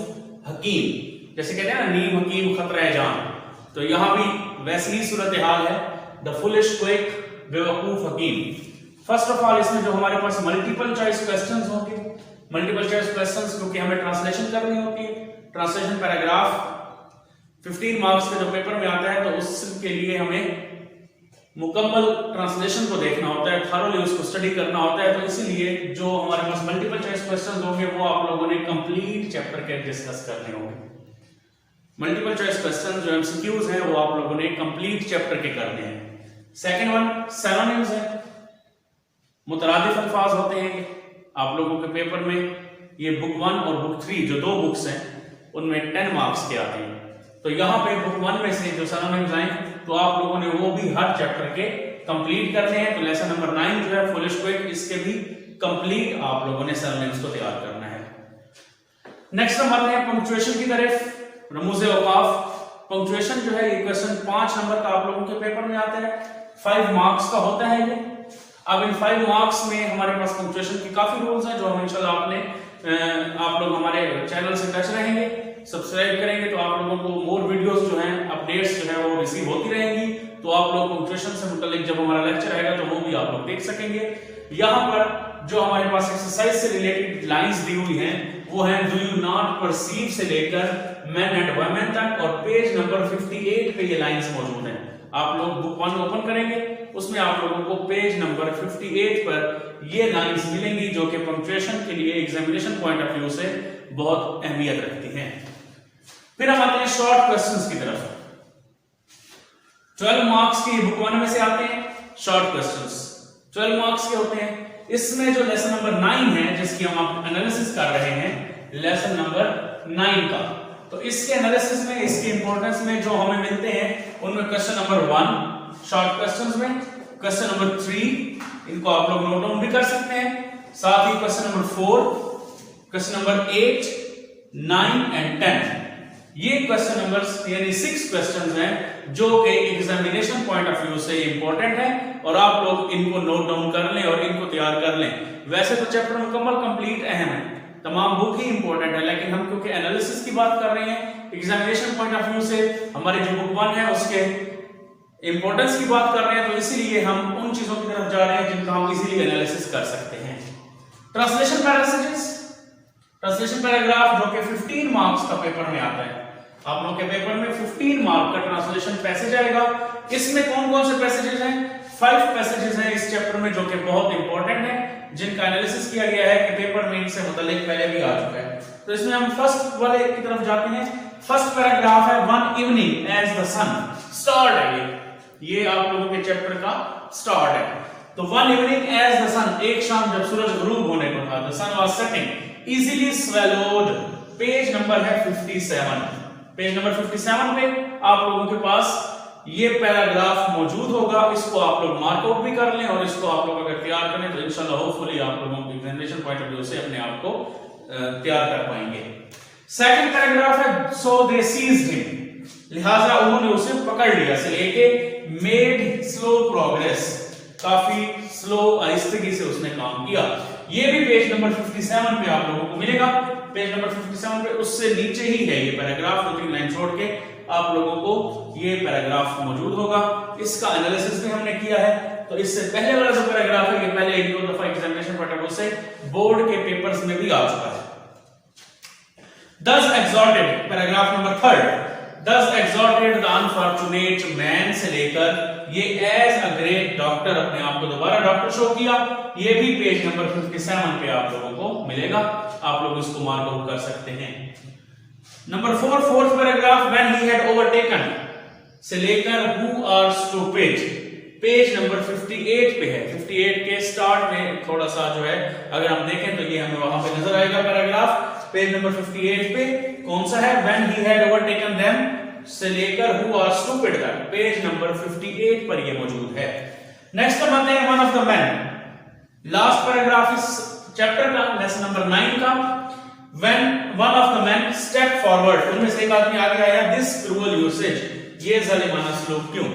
हकीम। जैसे कहते हैं ना, नीम हकीम खतरा जान, तो यहां भी वैसी ही सूरत हाल है, द फुलिश क्विक, बेवकूफ हकीम। फर्स्ट ऑफ ऑल इसमें जो हमारे पास मल्टीपल चॉइस क्वेश्चंस होंगे, मल्टीपल चॉइस क्वेश्चंस क्योंकि हमें ट्रांसलेशन करनी होती है, ट्रांसलेशन पैराग्राफ 15 मार्क्स के जो पेपर में आता है, तो उसके लिए हमें मुकम्मल ट्रांसलेशन को देखना होता है, थॉरोली उसको स्टडी करना होता है। तो इसीलिए जो हमारे पास मल्टीपल चॉइस क्वेश्चंस होंगे वो आप लोगों ने कंप्लीट चैप्टर के डिस्कस करने होंगे। मल्टीपल चॉइस क्वेश्चंस जो एमसीक्यूज हैं वो आप लोगों ने कंप्लीट चैप्टर के करने हैं। सेकंड वन सिनोनिम्स है, मुतरादिफ अल्फाज होते हैं। आप लोगों के पेपर में ये बुक 1 और बुक 3 जो दो बुक्स हैं उनमें 10 मार्क्स के आते हैं। तो यहाँ पे बुक 1 में से जो सिनोनिम्स आए तो आप लोगों ने वो भी हर चैप्टर के कंप्लीट करने हैं। तो लेसन नंबर 9 जो है फुलिश क्विक, इसके भी कंप्लीट आप लोगों ने सिनोनिम्स को तैयार करना है। नेक्स्ट हम आते हैं पंक्चुएशन की तरफ, रमूज़े औकाफ। पंक्चुएशन जो है ये क्वेश्चन 5 नंबर का आप लोगों के पेपर में आता है, 5 मार्क्स का होता है ये। अब इन 5 मार्क्स में हमारे पास पंक्चुएशन के काफी रूल्स हैं जो हम इंशाल्लाह आप लोग हमारे चैनल से टच रहेंगे, सब्सक्राइब करेंगे तो आप लोगों को मोर वीडियोस जो हैं, अपडेट्स जो है वो रिसीव होती रहेंगी। तो आप लोग पंक्चुएशन से मुताल्लिक जब हमारा लेक्चर आएगा तो वो भी आप लोग देख सकेंगे। यहाँ पर जो हमारे पास एक्सरसाइज से रिलेटेड लाइंस दी हुई हैं वो हैं डू यू नॉट परसीव से लेकर मैन एंड वुमेन तक, और पेज नंबर 58 पे ये लाइंस मौजूद हैं। आप लोग बुक 1 ओपन करेंगे, उसमें आप लोगों को पेज नंबर 58 पर ये लाइंस मिलेंगी जो कि पंक्चुएशन के लिए एग्जामिनेशन पॉइंट ऑफ व्यू से बहुत अहमियत रखती हैं। फिर हम आते हैं शॉर्ट क्वेश्चंस की तरफ। 12 मार्क्स की बुक 1 में से आते हैं शॉर्ट क्वेश्चंस, 12 मार्क्स के होते हैं। इसमें जो लेसन नंबर 9 है जिसकी हम एनालिसिस कर रहे हैं, लेसन नंबर 9 का, तो इसके एनालिसिस में, इसकी इंपॉर्टेंस में जो हमें मिलते हैं उनमें क्वेश्चन नंबर 1 शॉर्ट क्वेश्चंस में, क्वेश्चन नंबर 3 इनको आप लोग नोट डाउन भी कर सकते हैं, साथ ही question number 4, question number 8, 9 and 10 ये क्वेश्चन नंबर्स यानी 6 क्वेश्चंस हैं जो कि एग्जामिनेशन पॉइंट ऑफ व्यू से इंपॉर्टेंट है और आप लोग इनको नोट डाउन कर लें और इनको तैयार कर लें। वैसे तो चैप्टर मुकम्मल कंप्लीट अहम है, तमाम बुक ही इंपॉर्टेंट है, लेकिन हम क्योंकि एनालिसिस की बात कर रहे हैं, एग्जामिनेशन पॉइंट ऑफ व्यू से हमारी जो बुक 1 है उसके इंपॉर्टेंस की बात कर रहे हैं, तो इसीलिए हम उन चीजों की तरफ जा रहे हैं जिनका हम इजीली एनालिसिस कर सकते हैं। ट्रांसलेशन पैरासेजेस, ट्रांसलेशन पैराग्राफ जो कि 15 मार्क्स का पेपर में आता है। आप लोगों के पेपर में 15 मार्क का ट्रांसलेशन पैसेज आएगा। इसमें कौन कौन से पैसेजेस हैं? 5 पैसेजेस हैं इस चैप्टर में जो कि बहुत इंपॉर्टेंट है, जिनका एनालिसिस किया गया है कि पेपर में इनसे मुताल्लिक पहले भी आ चुका है। तो इसमें हम फर्स्ट वाले की तरफ जाते हैं। फर्स्ट पैराग्राफ है one evening as the sun, start है ये आप लोगों के चैप्टर का स्टार्ट है। तो one evening as the sun, एक शाम जब सूरज गुरूब होने को था, the sun was setting easily swallowed, page number है 57। पेज नंबर 57 पे आप लोगों के पास ये पैराग्राफ मौजूद होगा। इसको आप लोग मार्कआउट भी कर लें और इसको आप लोग अगर तैयार करें तो इंशाल्लाह होपफुली आप लोगों को एग्जामिनेशन पॉइंट ऑफ व्यू से अपने आप को तैयार कर पाएंगे। सेकंड पैराग्राफ है सो दे सीज्ड हिम, लिहाजा उन्होंने उसे पकड़ लिया से लेके मेड स्लो प्रोग्रेस, काफी स्लो आहिस्तगी से उसने काम किया। ये भी पेज नंबर 57 पे आप लोगों को मिलेगा। पेज नंबर 57 पे उससे नीचे ही है ये पैराग्राफ, 2-3 लाइन छोड़ के आप लोगों को ये पैराग्राफ मौजूद होगा। इसका एनालिसिस भी हमने किया है। तो इससे पहले वाला जो पैराग्राफ है ये पहले 1-2 दफा एग्जामिनेशन पॉइंट ऑफ व्यू से बोर्ड के पेपर्स में भी आ चुका है। Thus exhorted, paragraph number 3, Thus exhorted the unfortunate man से लेकर ये as a great doctor अपने आप को दोबारा डॉक्टर शो किया, ये भी पेज नंबर 57 पे आप लोगों को मिलेगा। आप लोग इसको मार्क आउट कर सकते हैं। Number 4, fourth paragraph when he had overtaken से लेकर who are stupid, page number 58 पे है। 58 के स्टार्ट में थोड़ा सा जो है अगर हम देखें तो ये हमें वहां पे नजर आएगा पैराग्राफ। पेज नंबर 58 पे कौन सा है? when he had overtaken them से लेकर who are stupid तक पेज नंबर 58 पर ये मौजूद है। नेक्स्ट हम आते हैं one of the man, last paragraph इस चैप्टर का, लेसन नंबर 9 का। when one of the men stepped forward, उनमें से एक आदमी आगे आया, this cruel usage, ये जालिमाना सलूक क्यों,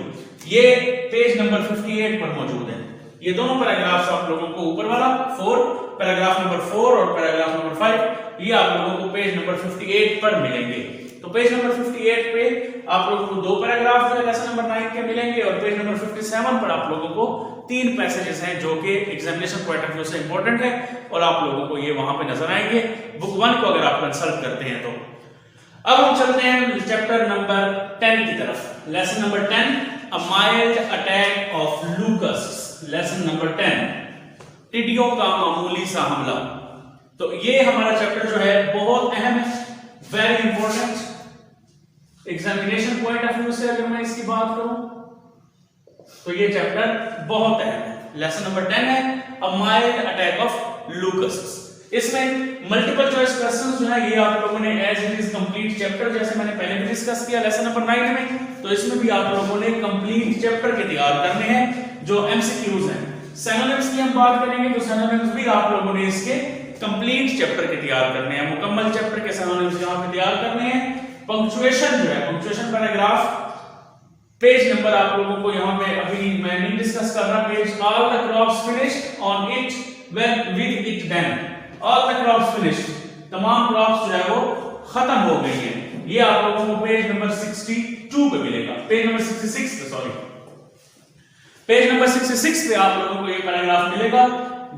ये पेज नंबर 58 पर मौजूद है। ये दोनों पैराग्राफ्स आप लोगों को ऊपर वाला 4 पैराग्राफ नंबर 4 और पैराग्राफ नंबर 5 ये आप लोगों को पेज नंबर 58 पर मिलेंगे। तो पेज नंबर 58 पे आप लोगों को 2 पैराग्राफ जो है लेसन नंबर 9 के मिलेंगे और पेज नंबर 57 पर आप लोगों को 3 पैसेजेस हैं जो कि एग्जामिनेशन पॉइंट ऑफ व्यू से इंपॉर्टेंट है और आप लोगों को ये वहां पे नजर आएंगे बुक 1 को अगर आप कंसल्ट करते हैं तो। अब हम चलते हैं चैप्टर नंबर 10 की तरफ। Lesson number 10, a mild attack of लूकस। Lesson number 10, टिड्डियों का मामूली सा हमला। तो ये हमारा चैप्टर जो है बहुत अहम है, very important examination point of view से अगर मैं इसकी बात करूं तो ये चैप्टर बहुत अहम है। लेसन नंबर 10 है अ माइल्ड अटैक ऑफ लूकस। इसमें मल्टीपल चॉइस क्वेश्चंस जो है ये आप लोगों ने as it is complete chapter, जैसे मैंने पहले भी डिस्कस किया लेसन नंबर 9 में, तो इसमें भी आप लोगों ने कंप्लीट चैप्टर के तैयार करने हैं जो एमसीक्यूज हैं। सिनोनिम्स की हम बात करेंगे तो सिनोनिम्स भी आप लोगों ने इसके कंप्लीट चैप्टर के तैयार करने हैं, मुकम्मल चैप्टर के सिनोनिम्स यहां पे तैयार करने हैं। पंक्चुएशन जो है, पंक्चुएशन पैराग्राफ पेज नंबर आप लोगों को यहां पे अभी मैं नहीं डिस्कस कर रहा, page all the crops finished on it when with it then, all the crops finished, तमाम क्रॉप्स जो है वो खत्म हो गई हैं। ये आप लोगों को पेज नंबर 62 पे मिलेगा, पेज नंबर 66 पे, सॉरी पेज नंबर 66 पे आप लोगों को ये पैराग्राफ मिलेगा।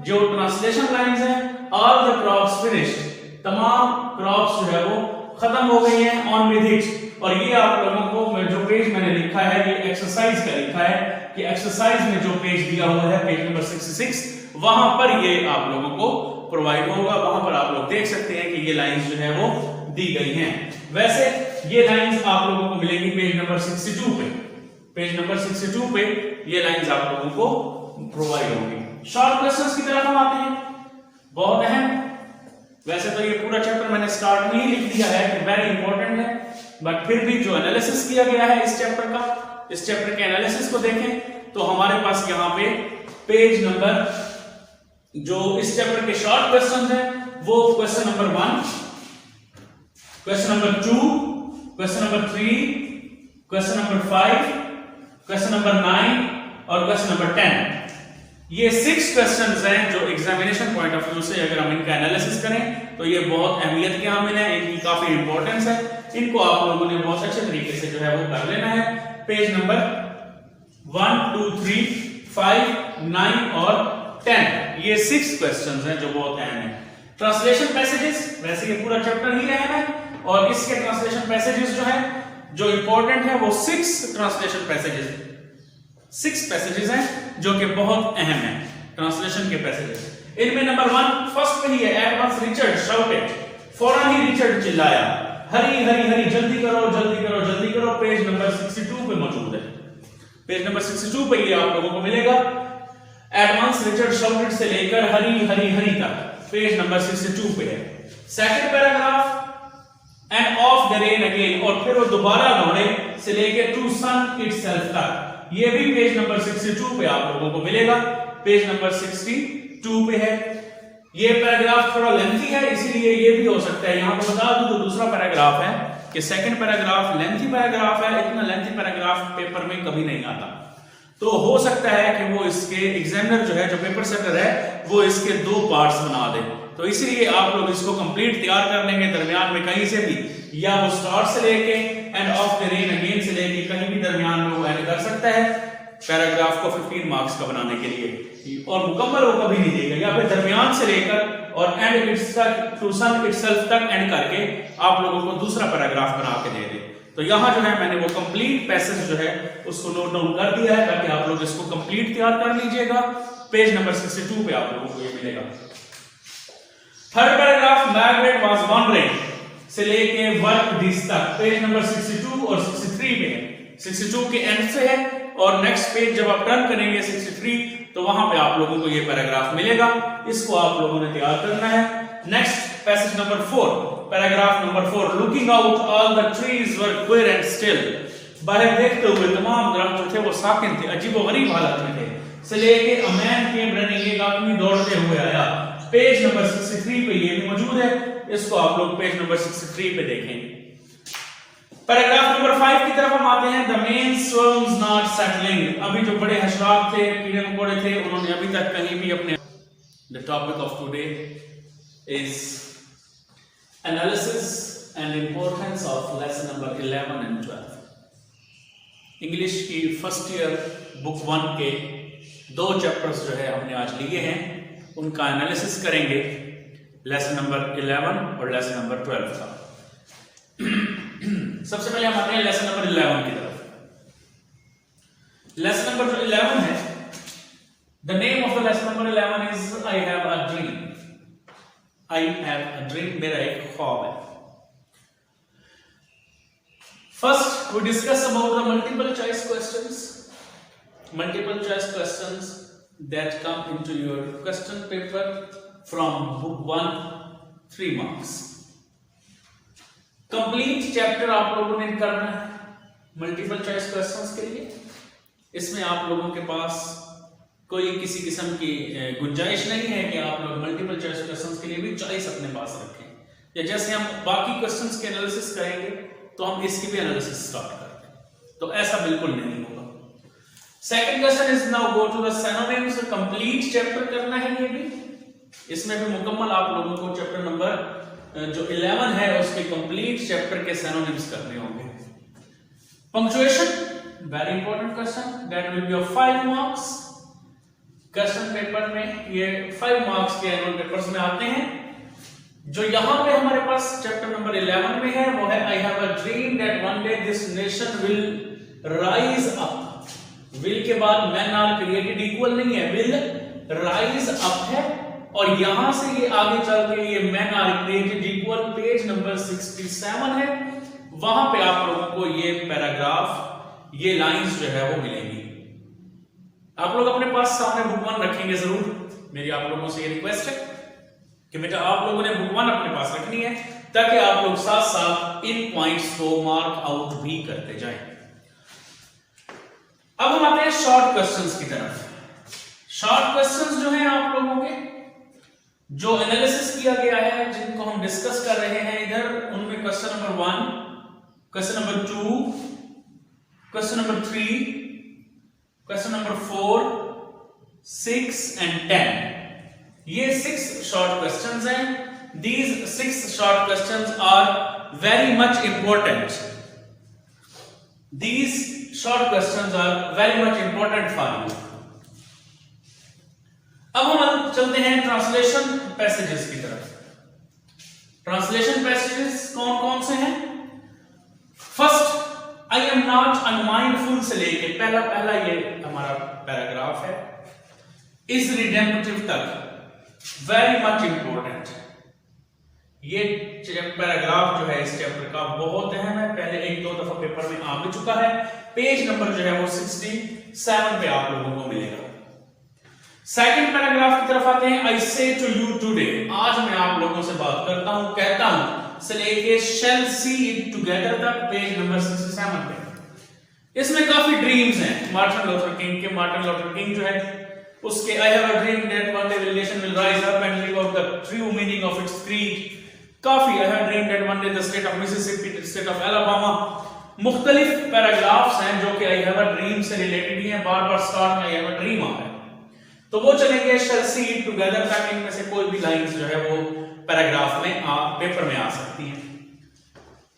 जो ट्रांसलेशन लाइंस हैं, ऑल द क्रॉप्स फिनिश्ड, तमाम क्रॉप्स जो है वो खत्म हो गई हैं ऑन विद इट। और ये आप लोगों को जो पेज मैंने लिखा है ये एक्सरसाइज का लिखा है कि एक्सरसाइज में जो पेज दिया हुआ है पेज नंबर 66 वहां पर ये आप लोगों को प्रोवाइड होगा, वहां पर आप लोग देख सकते हैं कि ये लाइंस जो है वो दी गई हैं। वैसे ये लाइंस आप लोगों को मिलेंगी पेज नंबर 62 पे, पेज नंबर 62 पे ये लाइंस आप लोगों को प्रोवाइड होंगी। शॉर्ट क्वेश्चंस की तरफ हम आते हैं, बहुत अहम। वैसे तो ये पूरा चैप्टर मैंने स्टार्ट में ही लिख दिया है कि वेरी इंपॉर्टेंट है, बट फिर भी जो एनालिसिस किया गया है इस चैप्टर का, इस चैप्टर के एनालिसिस को देखें तो हमारे पास यहाँ पे पेज नंबर जो इस चैप्टर के शॉर्ट क्वेश्चन है वो question number 1, question number 2, question number 3, question number 5, question number 9 और क्वेश्चन नंबर 10। ये 6 क्वेश्चंस हैं जो एग्जामिनेशन पॉइंट ऑफ व्यू से अगर हम इनका एनालिसिस करें तो ये बहुत अहमियत के हामिल हैं, इनकी काफी इंपॉर्टेंस है। इनको आप लोगों ने बहुत अच्छे तरीके से जो है वो कर लेना है। पेज नंबर 1, 2, 3, 5, 9 और 10, ये 6 क्वेश्चंस हैं जो बहुत अहम हैं। ट्रांसलेशन पैसेजेस, वैसे ये पूरा चैप्टर ही अहम है और इसके ट्रांसलेशन पैसेजेस जो है जो इंपॉर्टेंट है वो 6 ट्रांसलेशन पैसेजेस, 6 पैसेजेस हैं जो कि बहुत अहम हैं ट्रांसलेशन के पैसेजेस। इनमें नंबर 1 फर्स्ट पे ही है, एट वंस रिचर्ड शाउटेड, फौरन ही रिचर्ड चिल्लाया, हरी हरी हरी, जल्दी करो जल्दी करो जल्दी करो। पेज नंबर 62 पे मौजूद है। पेज नंबर 62 पे ये आप लोगों को मिलेगा। एट वंस रिचर्ड शाउटेड से लेकर हरी हरी हरी तक पेज नंबर 62 पे है। Second paragraph end of the rain again, और फिर वो दोबारा दौड़े से लेकर टू सन इटसेल्फ तक, ये भी पेज नंबर 62 पे आप लोगों को मिलेगा। पेज नंबर 62 पे है। ये पैराग्राफ थोड़ा लेंथी है इसीलिए ये भी हो सकता है, यहां पर बता दूं तो दूसरा पैराग्राफ है कि सेकंड पैराग्राफ लेंथी पैराग्राफ है, इतना लेंथी पैराग्राफ पेपर में कभी नहीं आता, तो हो सकता है कि वो इसके एग्जामिनर जो है, जो पेपर सेटर है, वो इसके 2 पार्ट्स बना दे। तो इसीलिए आप लोग इसको कंप्लीट तैयार कर लेंगे, दरमियान में कहीं से भी, या वो स्टार्ट से लेके end of the rain again से लेके कहीं भी दरमियान में वो ऐड कर सकता है पैराग्राफ को 15 मार्क्स का बनाने के लिए, और मुकम्मल वो कभी नहीं देगा, या फिर दरमियान से लेकर और एंड इट्स तक टू सन इटसेल्फ तक एंड करके आप लोगों को दूसरा पैराग्राफ बना के दे दे। तो यहां जो है मैंने वो कंप्लीट पैसेज जो है उसको नोट डाउन कर दिया है ताकि आप लोग इसको कंप्लीट तैयार कर लीजिएगा। पेज नंबर 62 पे आप लोगों को ये मिलेगा। Third paragraph, Maigret was wondering से लेके वर्क दिस तक, पेज नंबर 62 और 63 में है। 62 के एंड से है और नेक्स्ट पेज जब आप टर्न करेंगे 63 तो वहां पे आप लोगों को ये पैराग्राफ मिलेगा, इसको आप लोगों ने तैयार करना है। Next passage number 4, paragraph number 4, looking out all the trees were queer and still, बाहर देखते हुए तमाम दरख्त जो थे वो साकिन थे, अजीबोगरीब हालत में थे। से लेके अ मैन केम रनिंग, एक आदमी दौड़ते हुए आया, पेज नंबर 63 पे ये भी मौजूद है, इसको आप लोग पेज नंबर 63 पे देखेंगे। पैराग्राफ नंबर 5 की तरफ हम आते हैं। द मेन स्वर्म्स नॉट सेटलिंग, अभी जो बड़े हशरात थे, कीड़े मकोड़े थे, उन्होंने अभी तक कहीं भी अपने। The topic of today is analysis and importance of lesson number 11 and 12। English की फर्स्ट ईयर बुक 1 के 2 चैप्टर्स जो है हमने आज लिए हैं, उनका एनालिसिस करेंगे, लेसन नंबर 11 और लेसन नंबर 12 का। सबसे पहले हम आते हैं लेसन नंबर 11 की तरफ। लेसन नंबर 11 है, the name of the lesson number 11 is I have a dream. I have a dream, मेरा एक ख्वाब है। First we discuss about the multiple choice questions, multiple choice questions that come into your question paper from book 1, 3 marks. Complete chapter आप लोगों ने करना है multiple choice questions के लिए। इसमें आप लोगों के पास कोई किसी किस्म की गुंजाइश नहीं है कि आप लोग मल्टीपल चॉइस क्वेश्चंस के लिए भी चॉइस अपने पास रखें, या जैसे हम बाकी क्वेश्चंस के एनालिसिस करेंगे तो हम इसकी भी एनालिसिस स्टार्ट करते हैं, तो ऐसा बिल्कुल नहीं होगा। Second question is now go to the synonyms, complete chapter करना है ये भी, इसमें भी मुकम्मल आप लोगों को चैप्टर नंबर जो 11 है उसके कंप्लीट चैप्टर के सिनोनिम्स करने होंगे। Punctuation, very important question, that will be of 5 marks. Question paper में ये 5 मार्क्स के एनुअल पेपर्स में आते हैं। जो यहां पे हमारे पास चैप्टर नंबर 11 में है वो है I have a dream that one day this nation will rise up. Will के बाद मैन आर क्रिएटेड इक्वल नहीं है, विल राइज अप है, और यहां से ये आगे चल के ये man are created equal page number 67 है, वहां पे आप लोगों को ये पैराग्राफ, ये लाइंस जो है वो मिलेंगी। आप लोग अपने पास सामने बुक 1 रखेंगे जरूर, मेरी आप लोगों से ये रिक्वेस्ट है कि बेटा आप लोगों ने बुक 1 अपने पास रखनी है ताकि आप लोग साथ साथ इन पॉइंट्स को मार्क आउट भी करते जाएं। अब हम आते हैं शॉर्ट क्वेश्चंस की तरफ। शॉर्ट क्वेश्चंस जो हैं आप लोगों के जो एनालिसिस किया गया है, जिनको हम डिस्कस कर रहे हैं इधर, उनमें question number 1, question number 2, question number 3, question number 4, 6 and 10। ये 6 शॉर्ट क्वेश्चंस हैं। These 6 short questions are very much important. These short questions are very much important for you. अब हम चलते हैं ट्रांसलेशन पैसेजेस की तरफ। ट्रांसलेशन पैसेजेस कौन कौन से हैं? First, I am not unmindful से लेके पहला ये हमारा पैराग्राफ है, इज रिडेम्पटिव तक वेरी मच इंपॉर्टेंट। ये पैराग्राफ जो है इस चैप्टर का बहुत अहम है, पहले 1-2 दफा पेपर में आ भी चुका है। पेज नंबर जो है वो 67 पे आप लोगों को मिलेगा। सेकंड पैराग्राफ की तरफ आते हैं। आई से टू यू टुडे, आज मैं आप लोगों से बात करता हूं, कहता हूं, से लेके शैल सी इट टुगेदर तक, पेज नंबर 67 पे। इसमें काफी ड्रीम्स हैं मार्टिन लूथर किंग के। मार्टिन लूथर किंग जो है उसके I have a dream that one day nation will rise up and live out the true meaning of its creed. काफी I have dream that one day the state of Mississippi, the state of Alabama. मुख्तलिफ paragraphs हैं जो कि I have a dream से related ही हैं। बार-बार start में आई have a dream आ रहा है, तो वो चलेंगे शैल सी इट टुगेदर तक। इनमें से कोई भी लाइंस जो है वो पैराग्राफ में पेपर में आ सकती हैं।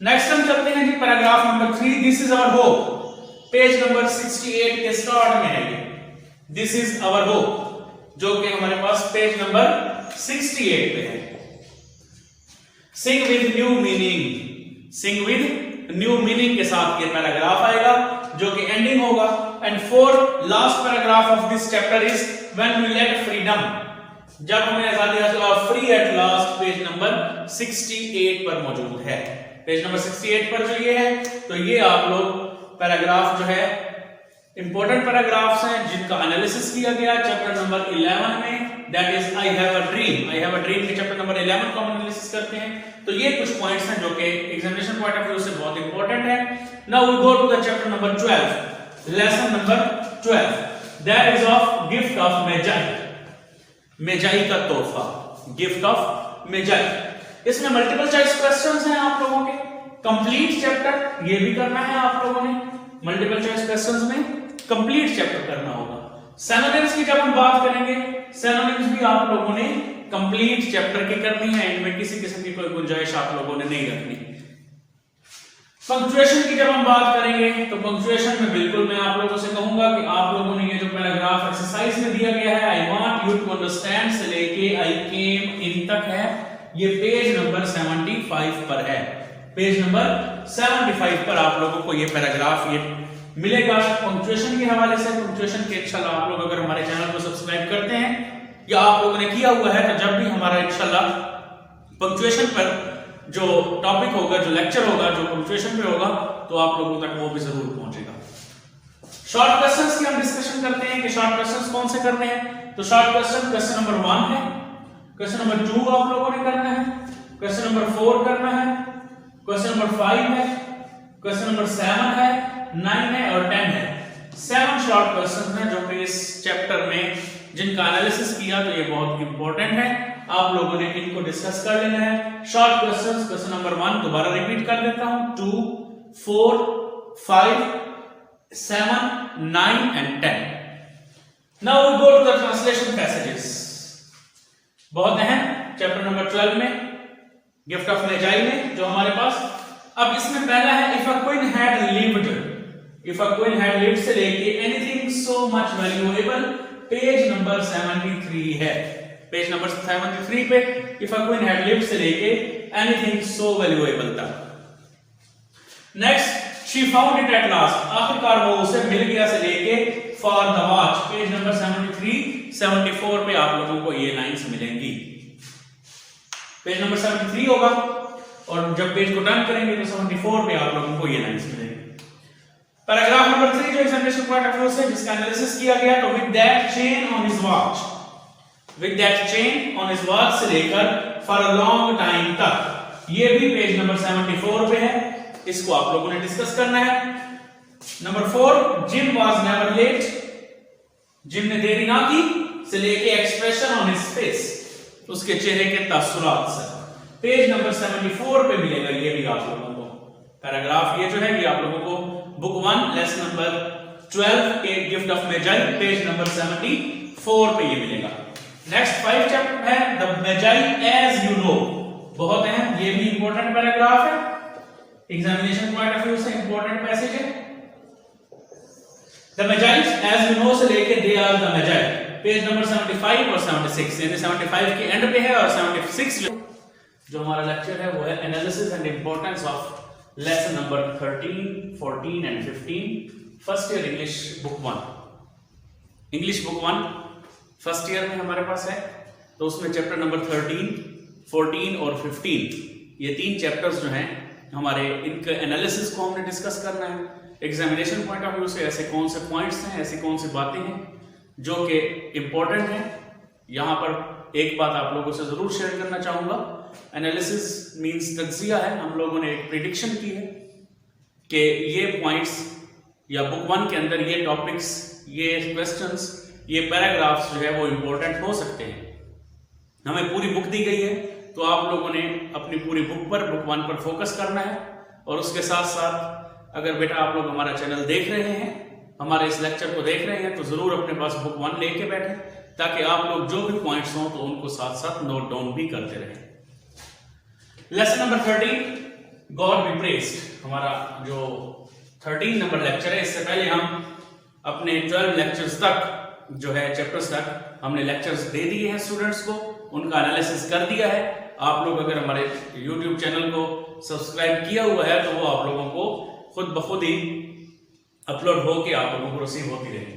नेक्स्ट हम चलते हैं जी paragraph number 3, this is our hope. Page number 68 के स्टार्ट में है ये, दिस इज आवर होप, जो कि हमारे पास पेज नंबर 68 पे है। Sing with new meaning, sing with new meaning के साथ ये पैराग्राफ आएगा जो कि एंडिंग होगा। And fourth last paragraph of this chapter is when we let freedom, जब हमें आजादी हासिल हुआ, free at last, page number 68 पर मौजूद है। पेज नंबर 68 पर जो ये है, तो ये आप लोग पैराग्राफ जो है इंपॉर्टेंट पैराग्राफ्स हैं जिनका एनालिसिस किया गया चैप्टर नंबर 11 में, that is I have a dream. I have a dream के चैप्टर नंबर 11 का एनालिसिस करते हैं। तो ये कुछ पॉइंट्स हैं जो कि एग्जामिनेशन पॉइंट ऑफ व्यू से बहुत इंपॉर्टेंट है। Now we go to the chapter number 12, lesson number 12, that is of gift of Magi, Magi का तोहफा, गिफ्ट ऑफ मेजाई। इसमें मल्टीपल चॉइस क्वेश्चंस हैं आप लोगों के, कंप्लीट चैप्टर ये भी करना है आप लोगों ने। मल्टीपल चॉइस क्वेश्चंस में कंप्लीट चैप्टर करना होगा। सिनोनिम्स की जब हम बात करेंगे, सिनोनिम्स भी आप लोगों ने कंप्लीट चैप्टर की करनी है, इनमें किसी किस्म की कोई गुंजाइश आप लोगों ने नहीं रखनी। पंक्चुएशन की जब हम बात करेंगे, तो पंक्चुएशन में बिल्कुल मैं आप लोगों से कहूंगा कि आप लोगों ने ये जो पैराग्राफ एक्सरसाइज में दिया गया है, I want you to understand से लेके आई केम इन तक है, ये पेज नंबर 75 पर है। पेज नंबर 75 पर आप लोगों को ये पैराग्राफ ये मिलेगा पंक्चुएशन के हवाले से। पंक्चुएशन के इंशाल्लाह आप लोग अगर हमारे चैनल को सब्सक्राइब करते हैं या आप लोगों ने किया हुआ है, तो जब भी हमारा इंशाल्लाह पंक्चुएशन पर जो टॉपिक होगा, जो लेक्चर होगा, जो पंक्चुएशन पे होगा, तो आप लोगों तक वो भी जरूर पहुंचेगा। शॉर्ट क्वेश्चंस की हम डिस्कशन करते हैं कि शॉर्ट क्वेश्चंस कौन से करने हैं। तो शॉर्ट क्वेश्चन नंबर 1 है, क्वेश्चन नंबर 2 आप लोगों ने करना है, क्वेश्चन नंबर 4 करना है, क्वेश्चन नंबर 5 है, क्वेश्चन नंबर 7 है, 9 है और 10 है। 7 शॉर्ट क्वेश्चन हैं जो कि इस चैप्टर में जिनका एनालिसिस किया, तो ये बहुत इंपॉर्टेंट है, आप लोगों ने इनको डिस्कस कर लेना है। शॉर्ट क्वेश्चंस, क्वेश्चन नंबर 1 दोबारा रिपीट कर देता हूं, 2, 4, 5, 7, 9 and 10। Now we go to the translation passages. बहुत अहम चैप्टर नंबर 12 में, गिफ्ट ऑफ मेजाई में जो हमारे पास। अब इसमें पहला है if a queen had lived, if a queen had lived से लेके anything so much valuable, page number 73 है। पेज नंबर 73 पे if a queen had lived से लेके एनीथिंग सो वैल्यूएबल तक। Next, she found it at last, आखिरकार वो उसे मिल गया से लेके for the watch, page number 73, 74 पे आप लोगों को ये लाइंस मिलेंगी। पेज नंबर 73 होगा और जब पेज को टर्न करेंगे तो 74 पे आप लोगों को ये लाइंस मिलेंगी। पैराग्राफ नंबर 3 जो एग्जामिनेशन पॉइंट ऑफ व्यू से जिसका एनालिसिस किया गया, तो with that chain on his watch, with that chain on his watch से लेकर फॉर अ लॉन्ग टाइम तक, ये भी पेज नंबर 74 पे है, इसको आप लोगों ने डिस्कस करना है। Number 4, Jim was never late, Jim ने देरी ना की से लेके एक्सप्रेशन ऑन हिज फेस, उसके चेहरे के तासुरात से, पेज नंबर 74 पे मिलेगा ये भी आप लोगों को। पैराग्राफ ये जो है ये आप लोगों को बुक 1 लेसन नंबर 12 के gift of Magi page number 74 पे ये मिलेगा। नेक्स्ट 5 चैप्टर है the Magi as you know, बहुत अहम, ये भी इंपॉर्टेंट पैराग्राफ है, एग्जामिनेशन पॉइंट ऑफ व्यू से इंपॉर्टेंट पैसेज है। The Magi as you know से लेके they are the Magi, page number 75 और 76, यानी 75 के एंड पे है और 76 जो हमारा लेक्चर है वो है analysis and importance of lesson number 13, 14 and 15 first year English book 1। English book 1 first year में हमारे पास है, तो उसमें चैप्टर नंबर 13, 14 और 15 ये 3 चैप्टर्स जो हैं हमारे, इनके एनालिसिस को हमने डिस्कस करना है। एग्जामिनेशन पॉइंट ऑफ व्यू से ऐसे कौन से पॉइंट्स हैं, ऐसी कौन सी बातें हैं जो कि इंपॉर्टेंट हैं। यहाँ पर एक बात आप लोगों से जरूर शेयर करना चाहूंगा, एनालिसिस मींस तज्जिया है। हम लोगों ने एक प्रिडिक्शन की है कि ये पॉइंट्स या बुक 1 के अंदर ये टॉपिक्स, ये क्वेश्चंस, ये पैराग्राफ्स जो है वो इंपॉर्टेंट हो सकते हैं। हमें पूरी बुक दी गई है, तो आप लोगों ने अपनी पूरी बुक पर, बुक 1 पर फोकस करना है। और उसके साथ साथ अगर बेटा आप लोग हमारा चैनल देख रहे हैं, हमारे इस लेक्चर को देख रहे हैं, तो जरूर अपने पास बुक 1 लेके बैठे, ताकि आप लोग जो भी पॉइंट्स हों तो उनको साथ साथ नोट डाउन भी करते रहें। Lesson number 13 God B praised, हमारा जो 13 नंबर लेक्चर है। इससे पहले हम अपने 12 लेक्चर्स तक जो है, चैप्टर्स तक हमने लेक्चर्स दे दिए हैं स्टूडेंट्स को, उनका एनालिसिस कर दिया है। आप लोग अगर हमारे YouTube चैनल को सब्सक्राइब किया हुआ है तो वो आप लोगों को खुद ब खुद ही अपलोड होके आप लोगों को रिसीव होती रहेगी।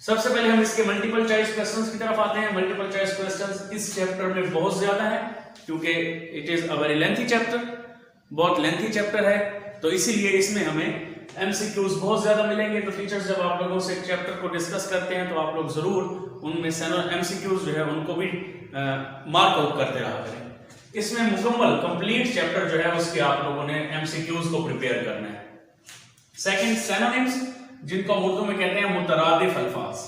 सबसे पहले हम इसके मल्टीपल चॉइस क्वेश्चंस की तरफ आते हैं। मल्टीपल चॉइस क्वेश्चंस इस चैप्टर में बहुत ज्यादा है, क्योंकि it is a very lengthy chapter, बहुत लेंथी चैप्टर है, तो इसीलिए इसमें हमें एमसीक्यूज बहुत ज्यादा मिलेंगे। तो टीचर्स जब आप लोगों से चैप्टर को डिस्कस करते हैं तो आप लोग जरूर उनमें से एमसीक्यूज जो है उनको भी मार्क आउट करते रहा करें। इसमें मुकम्मल कंप्लीट चैप्टर जो है उसके आप लोगों ने एमसीक्यूज को प्रिपेयर करना है। सेकंड, सिनोनिम्स, जिनको उर्दू में कहते हैं मुतरादिफ अल्फाज।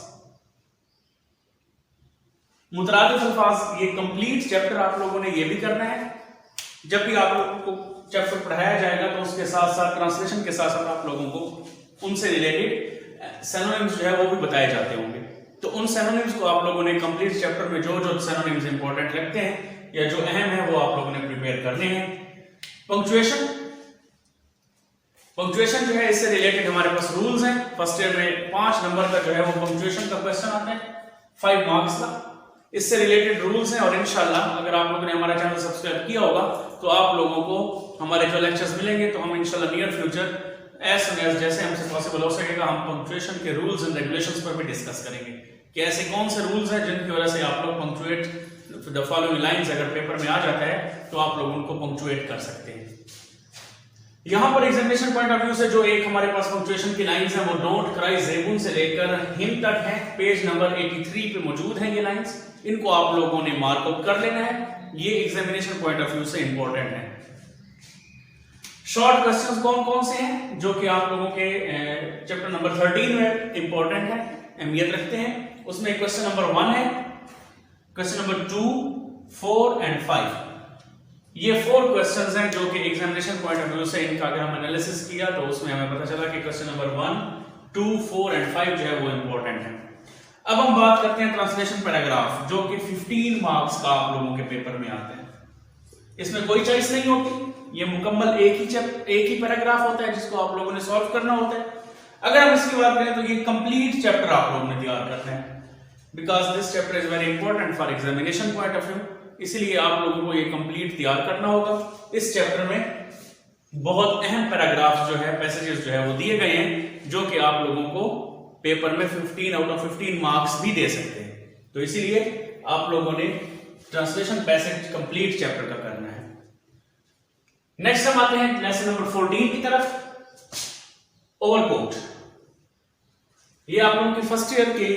मुतरादिफ अल्फाज, ये कंप्लीट चैप्टर आप लोगों ने ये भी करना है। जब भी आप लोगों को चैप्टर पढ़ाया जाएगा तो उसके साथ साथ ट्रांसलेशन के साथ साथ आप लोगों को उनसे रिलेटेड सिनोनिम्स जो है वो भी बताए जाते होंगे। तो उन सिनोनिम्स को आप लोगों ने कंप्लीट चैप्टर में जो जो सिनोनिम्स इंपॉर्टेंट लगते हैं या जो अहम है वो आप लोगों ने प्रिपेयर करने हैं। पंक्चुएशन, पंक्चुएशन जो है इससे रिलेटेड हमारे पास रूल्स हैं। फर्स्ट ईयर में 5 नंबर का जो है वो पंक्चुएशन का क्वेश्चन आता है, 5 मार्क्स का। इससे रिलेटेड रूल्स हैं और इंशाल्लाह अगर आप लोगों ने हमारा चैनल सब्सक्राइब किया होगा तो आप लोगों को हमारे जो लेक्चर्स मिलेंगे तो हम इंशाल्लाह near future as soon as जैसे हमसे पॉसिबल हो सकेगा हम पंक्चुएशन के रूल्स एंड रेगुलेशंस पर भी डिस्कस करेंगे कि ऐसे कौन से रूल्स हैं जिनकी वजह से आप लोग पंक्चुएट द फॉलोइंग लाइंस अगर पेपर में आ जाता है तो आप लोग उनको पंक्चुएट कर सकते हैं। यहां पर एग्जामिनेशन पॉइंट ऑफ व्यू से जो एक हमारे पास पंक्चुएशन की लाइंस हैं वो डोंट क्राई ज़ेबुन से लेकर हिम तक है, पेज नंबर 83 पे मौजूद हैं ये लाइंस। इनको आप लोगों ने मार्कआउट कर लेना है, ये एग्जामिनेशन पॉइंट ऑफ व्यू से इंपॉर्टेंट है। शॉर्ट क्वेश्चंस कौन कौन से हैं जो कि आप लोगों के चैप्टर नंबर 13 में इंपॉर्टेंट है, अहमियत रखते हैं। उसमें क्वेश्चन नंबर 1 है, क्वेश्चन नंबर 2, 4 एंड 5। ये 4 क्वेश्चंस हैं जो कि एग्जामिनेशन पॉइंट ऑफ व्यू से इनका अगर हम एनालिसिस किया तो उसमें हमें पता चला कि क्वेश्चन नंबर 1, 2, 4 एंड 5 जो है वो इंपॉर्टेंट है। अब हम बात करते हैं ट्रांसलेशन पैराग्राफ जो कि 15 मार्क्स का आप लोगों के पेपर में आते हैं। इसमें कोई चॉइस नहीं होती, ये मुकम्मल एक ही पैराग्राफ होता है जिसको आप लोगों ने सॉल्व करना होता है। अगर हम इसकी बात करें तो ये कंप्लीट चैप्टर आप लोगों ने तैयार करना है, because this chapter is very important for examination point of view, इसलिए आप लोगों को ये कंप्लीट तैयार करना होगा। इस चैप्टर में बहुत अहम पैराग्राफ जो है, पैसेजेस जो है वो दिए गए हैं जो कि आप लोगों को पेपर में 15 आउट ऑफ 15 मार्क्स भी दे सकते हैं। तो इसीलिए आप लोगों ने ट्रांसलेशन पैसेज कंप्लीट चैप्टर का करना है। नेक्स्ट हम आते हैं लेसन नंबर 14 की तरफ, ओवरकोट। ये आप लोगों की फर्स्ट ईयर की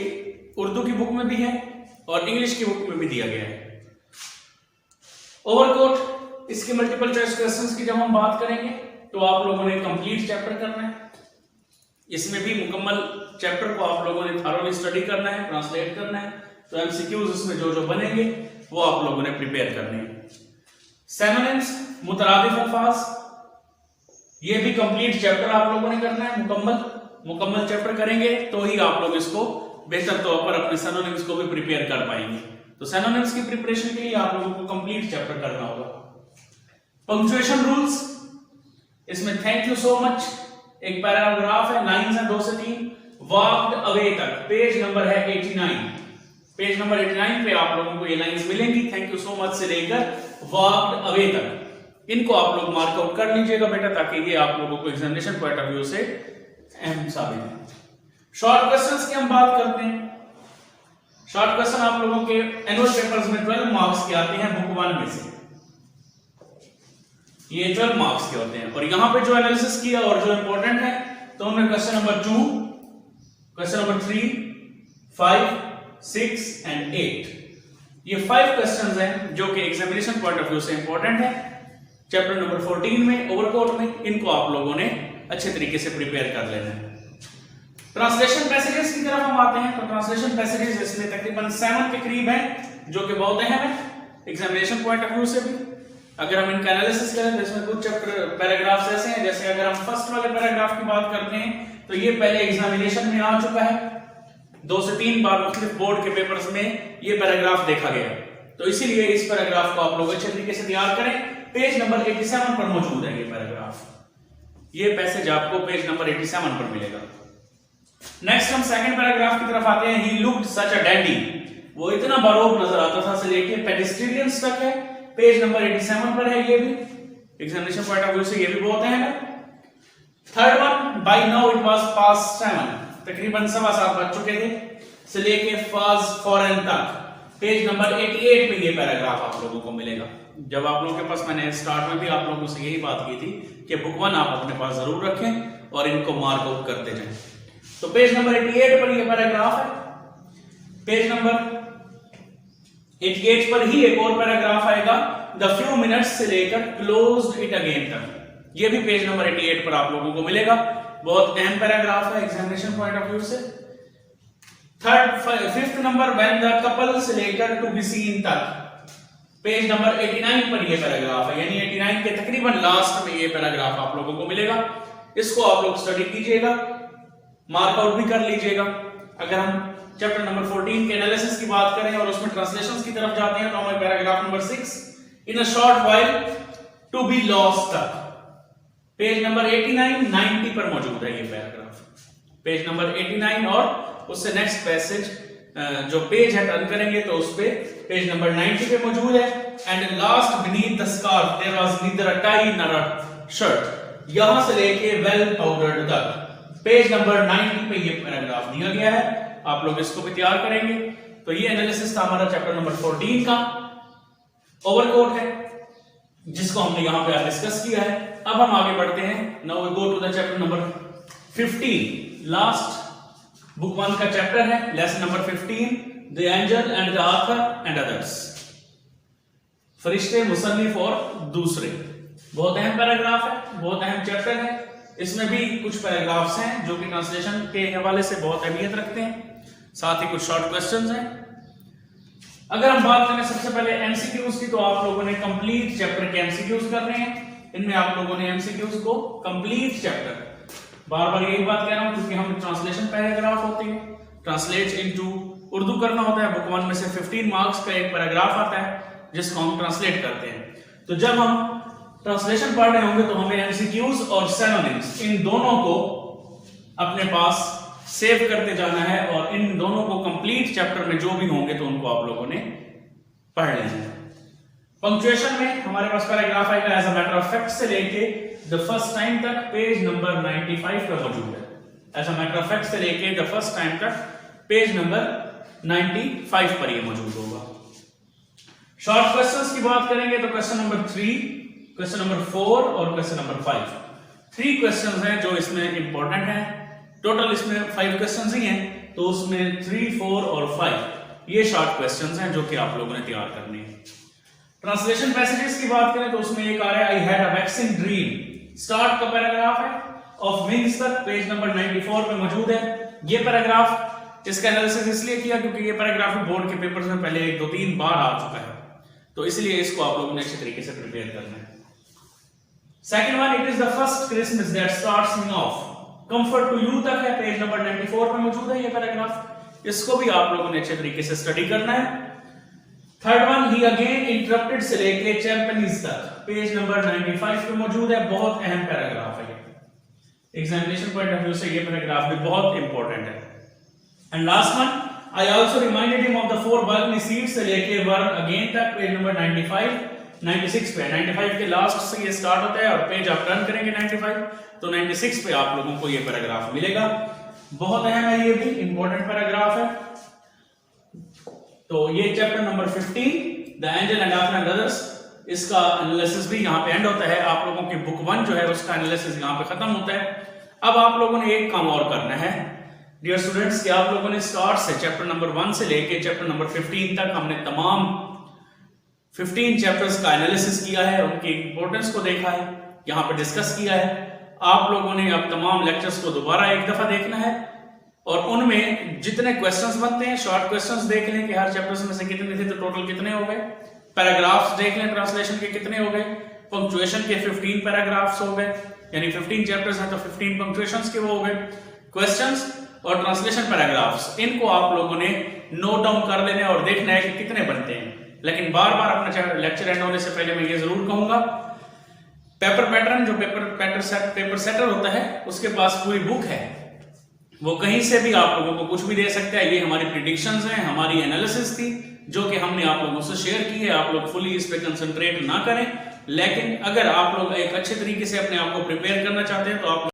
उर्दू की बुक में भी है और इंग्लिश की बुक में भी दिया गया है। ओवरकोट, इसके मल्टीपल चॉइस क्वेश्चंस की जब हम बात करेंगे तो आप लोगों ने कंप्लीट चैप्टर करना है। इसमें भी मुकम्मल चैप्टर को आप लोगों ने थॉरोली स्टडी करना है, ट्रांसलेट करना है। तो एमसीक्यूज उसमें जो जो बनेंगे वो आप लोगों ने प्रिपेयर करने हैं। सिनोनिम्स, मुतरादिफ अल्फाज, ये भी कंप्लीट चैप्टर आप लोगों ने करना है, मुकम्मल चैप्टर करेंगे तो ही आप लोग इसको बेहतर तौर पर अपने सिनोनिम्स को भी प्रिपेयर कर पाएंगे। तो सिनोनिम्स की प्रिपरेशन के लिए आप लोगों को कंप्लीट चैप्टर करना होगा। पंक्चुएशन रूल्स, इसमें थैंक यू सो मच एक पैराग्राफ है, लाइंस है 2 से 3, वॉक्ड अवे तक, पेज नंबर है 89। पेज नंबर 89 पे आप लोगों को ये लाइंस मिलेंगी, थैंक यू सो मच से लेकर वॉक्ड अवे तक। इनको आप लोग मार्कआउट कर लीजिएगा बेटा, ताकि ये आप लोगों को एग्जामिनेशन पॉइंट ऑफ व्यू से अहम साबित है। शॉर्ट क्वेश्चंस की हम बात करते हैं। शॉर्ट क्वेश्चन आप लोगों के एनुअल पेपर्स में 12 मार्क्स के आते हैं बुक 1 में से, ये 12 मार्क्स के होते हैं। और यहां पे जो एनालिसिस किया और जो इंपॉर्टेंट है, तो उनमें question number 2, question number 3, 5, 6 and 8, ये 5 क्वेश्चंस हैं जो कि एग्जामिनेशन पॉइंट ऑफ व्यू से इंपॉर्टेंट है। चैप्टर नंबर 14 में ओवरकोट में इनको आप लोगों ने अच्छे तरीके से प्रिपेयर कर लेना है। ट्रांसलेशन पैसेजेस की तरफ हम आते हैं। तो ट्रांसलेशन पैसेजेस इसमें तकरीबन 7 के करीब हैं, जो कि बहुत अहम है एग्जामिनेशन पॉइंट ऑफ व्यू से भी। अगर हम इनका एनालिसिस करें तो इसमें कुछ चैप्टर पैराग्राफ्स ऐसे हैं, जैसे अगर हम फर्स्ट वाले पैराग्राफ की बात करते हैं तो ये पहले एग्जामिनेशन में आ चुका है, 2 से 3 बार मुख्तलिफ बोर्ड के पेपर्स में ये पैराग्राफ देखा गया। तो इसीलिए इस पैराग्राफ को आप लोग अच्छे तरीके से तैयार करें। पेज नंबर 87 पर मौजूद है ये पैराग्राफ, ये पैसेज आपको पेज नंबर 87 पर मिलेगा। नेक्स्ट हम सेकंड पैराग्राफ की तरफ आते हैं। He looked such a dandy, वो इतना बारोब नजर आता था से लेके पेडिस्ट्रियंस तक है, पेज नंबर 87 पर है। ये भी एग्जामिनेशन पॉइंट ऑफ व्यू से ये भी बहुत अहम है। Third one, by now it was past 7, तकरीबन 7:15 बज चुके थे से लेके फाज फॉरेन तक, पेज नंबर 88 में ये पैराग्राफ आप लोगों को मिलेगा। जब आप लोगों के पास, मैंने स्टार्ट में भी आप लोगों से यही बात की थी कि बुक 1 आप अपने पास जरूर रखें और इनको मार्क आउट करते जाएं। तो पेज नंबर 88 पर ये पैराग्राफ है। पेज नंबर 88 पर ही एक और पैराग्राफ आएगा, द फ्यू मिनट्स से लेकर क्लोज्ड इट अगेन तक, ये भी पेज नंबर 88 पर आप लोगों को मिलेगा। बहुत अहम पैराग्राफ है एग्जामिनेशन पॉइंट ऑफ व्यू से। Fifth number, when the couple से लेकर टू बी सीन तक, पेज नंबर 89 पर ये पैराग्राफ है, यानी 89 के तकरीबन लास्ट में ये पैराग्राफ आप लोगों को मिलेगा। इसको आप लोग स्टडी कीजिएगा, मार्क आउट भी कर लीजिएगा। अगर हम चैप्टर नंबर 14 के एनालिसिस की बात करें और उसमें ट्रांसलेशंस की तरफ जाते हैं, तो हमें paragraph number 6, in a short while to be lost तक, पेज नंबर 89, 90 पर मौजूद है ये पैराग्राफ। पेज नंबर 89 और उससे नेक्स्ट पैसेज जो पेज है टर्न करेंगे तो उस पे पेज नंबर 90 पे मौजूद है। And last, beneath the scarf there was neither a tie nor a shirt, यहां से लेके वेल पाउडर्ड तक, पेज नंबर 90 पे ये पैराग्राफ दिया गया है। आप लोग इसको भी तैयार करेंगे। तो ये एनालिसिस था हमारा चैप्टर नंबर 14 का, ओवरकोट है, जिसको हमने यहां पे डिस्कस किया है। अब हम आगे बढ़ते हैं। Now we go to the chapter number 15, last book 1 का चैप्टर है, lesson number 15, the angel and the author and others, फरिश्ते, मुसन्निफ और दूसरे। बहुत अहम पैराग्राफ है, बहुत अहम चैप्टर है। इसमें भी कुछ पैराग्राफ्स हैं जो कि ट्रांसलेशन के हवाले से बहुत अहमियत रखते हैं, साथ ही कुछ शॉर्ट क्वेश्चंस हैं। अगर हम बात करें सबसे पहले एमसीक्यूज की, तो आप लोगों ने कंप्लीट चैप्टर के एमसीक्यूज करने हैं। इनमें आप लोगों ने एमसीक्यूज को कंप्लीट चैप्टर, बार बार यही बात कह रहा हूं क्योंकि हम ट्रांसलेशन पैराग्राफ होते हैं, ट्रांसलेट इनटू उर्दू करना होता है। बुक 1 में से 15 मार्क्स का एक पैराग्राफ आता है जिसको हम ट्रांसलेट करते हैं। तो जब हम ट्रांसलेशन पढ़ रहे होंगे तो हमें एमसीक्यूज और सिनोनिम्स, इन दोनों को अपने पास सेव करते जाना है और इन दोनों को कंप्लीट चैप्टर में जो भी होंगे तो उनको आप लोगों ने पढ़ लेना है। पंक्चुएशन में हमारे पास पैराग्राफ आएगा as a matter of fact से लेके द फर्स्ट टाइम तक, पेज नंबर 95 पर मौजूद है। As a matter of fact से लेके द फर्स्ट टाइम तक पेज नंबर 95 पर ये मौजूद होगा। शॉर्ट क्वेश्चंस की बात करेंगे तो क्वेश्चन नंबर 3, क्वेश्चन नंबर 4 और क्वेश्चन नंबर 5, 3 क्वेश्चंस हैं जो इसमें इंपॉर्टेंट हैं। टोटल इसमें 5 क्वेश्चंस ही हैं, तो उसमें 3, 4 और 5 ये शॉर्ट क्वेश्चंस हैं जो कि आप लोगों ने तैयार करने हैं। ट्रांसलेशन पैसेजेस की बात करें तो उसमें एक आ रहा है, I had a waxing dream, start का पैराग्राफ है, ऑफ विंग्स तक, पेज नंबर 94 पे मौजूद है। ये पैराग्राफ, इसका एनालिसिस इसलिए किया क्योंकि ये पैराग्राफ बोर्ड के पेपर्स में पहले 2-3 बार आ चुका है, तो इसलिए इसको आप लोगों ने अच्छे तरीके से प्रिपेयर करना है। Second one, it is the first Christmas that starts me off, comfort to you तक है, पेज नंबर 94 पे मौजूद है ये पैराग्राफ। इसको भी आप लोगों ने अच्छे तरीके से स्टडी करना है। थर्ड वन, ही अगेन इंटरप्टेड से लेके चैंपियंस तक, पेज नंबर 95 पे मौजूद है। बहुत अहम पैराग्राफ है ये, एग्जामिनेशन पॉइंट ऑफ व्यू से ये पैराग्राफ भी बहुत इंपॉर्टेंट है। And last one, I also reminded him of the 4 balcony seats से लेके वर्न अगेन तक, पेज नंबर 96 पे। 95 के लास्ट से ये स्टार्ट होता है और पेज आप टर्न करेंगे 95 तो 96 पे आप लोगों को ये पैराग्राफ मिलेगा। बहुत अहम है, ये भी इंपॉर्टेंट पैराग्राफ है। तो ये chapter number 15 the angel and after and others, इसका एनालिसिस भी यहाँ पे एंड होता है। आप लोगों की बुक 1 जो है उसका एनालिसिस यहाँ पे खत्म होता है। अब आप लोगों ने एक काम और करना है डियर स्टूडेंट्स, कि आप लोगों ने स्टार्ट से चैप्टर नंबर 1 से लेके चैप्टर नंबर 15 तक हमने तमाम 15 चैप्टर्स का एनालिसिस किया है, उनकी इंपॉर्टेंस को देखा है, यहाँ पे डिस्कस किया है। आप लोगों ने अब तमाम लेक्चर्स को दोबारा एक दफा देखना है और उनमें जितने क्वेश्चंस बनते हैं शॉर्ट क्वेश्चंस देख लें कि हर चैप्टर्स में से कितने थे, तो टोटल कितने हो गए। पैराग्राफ्स देख लें ट्रांसलेशन के कितने हो गए। पंक्चुएशन के 15 पैराग्राफ्स हो गए, यानी 15 चैप्टर्स हैं तो 15 पंक्चुएशंस के वो हो गए। क्वेश्चंस और ट्रांसलेशन पैराग्राफ्स, इनको आप लोगों ने नोट डाउन कर लेने और देखना है कि कितने बनते हैं। लेकिन बार बार अपना लेक्चर एंड होने से पहले मैं ये जरूर कहूंगा, पेपर पैटर्न जो पेपर सेटर होता है उसके पास पूरी बुक है, वो कहीं से भी आप लोगों को कुछ भी दे सकता है। ये हमारी प्रिडिक्शंस हैं, हमारी एनालिसिस थी जो कि हमने आप लोगों से शेयर की है। आप लोग फुली इस पे कंसंट्रेट ना करें, लेकिन अगर आप लोग एक अच्छे तरीके से अपने आप को प्रिपेयर करना चाहते हैं तो आप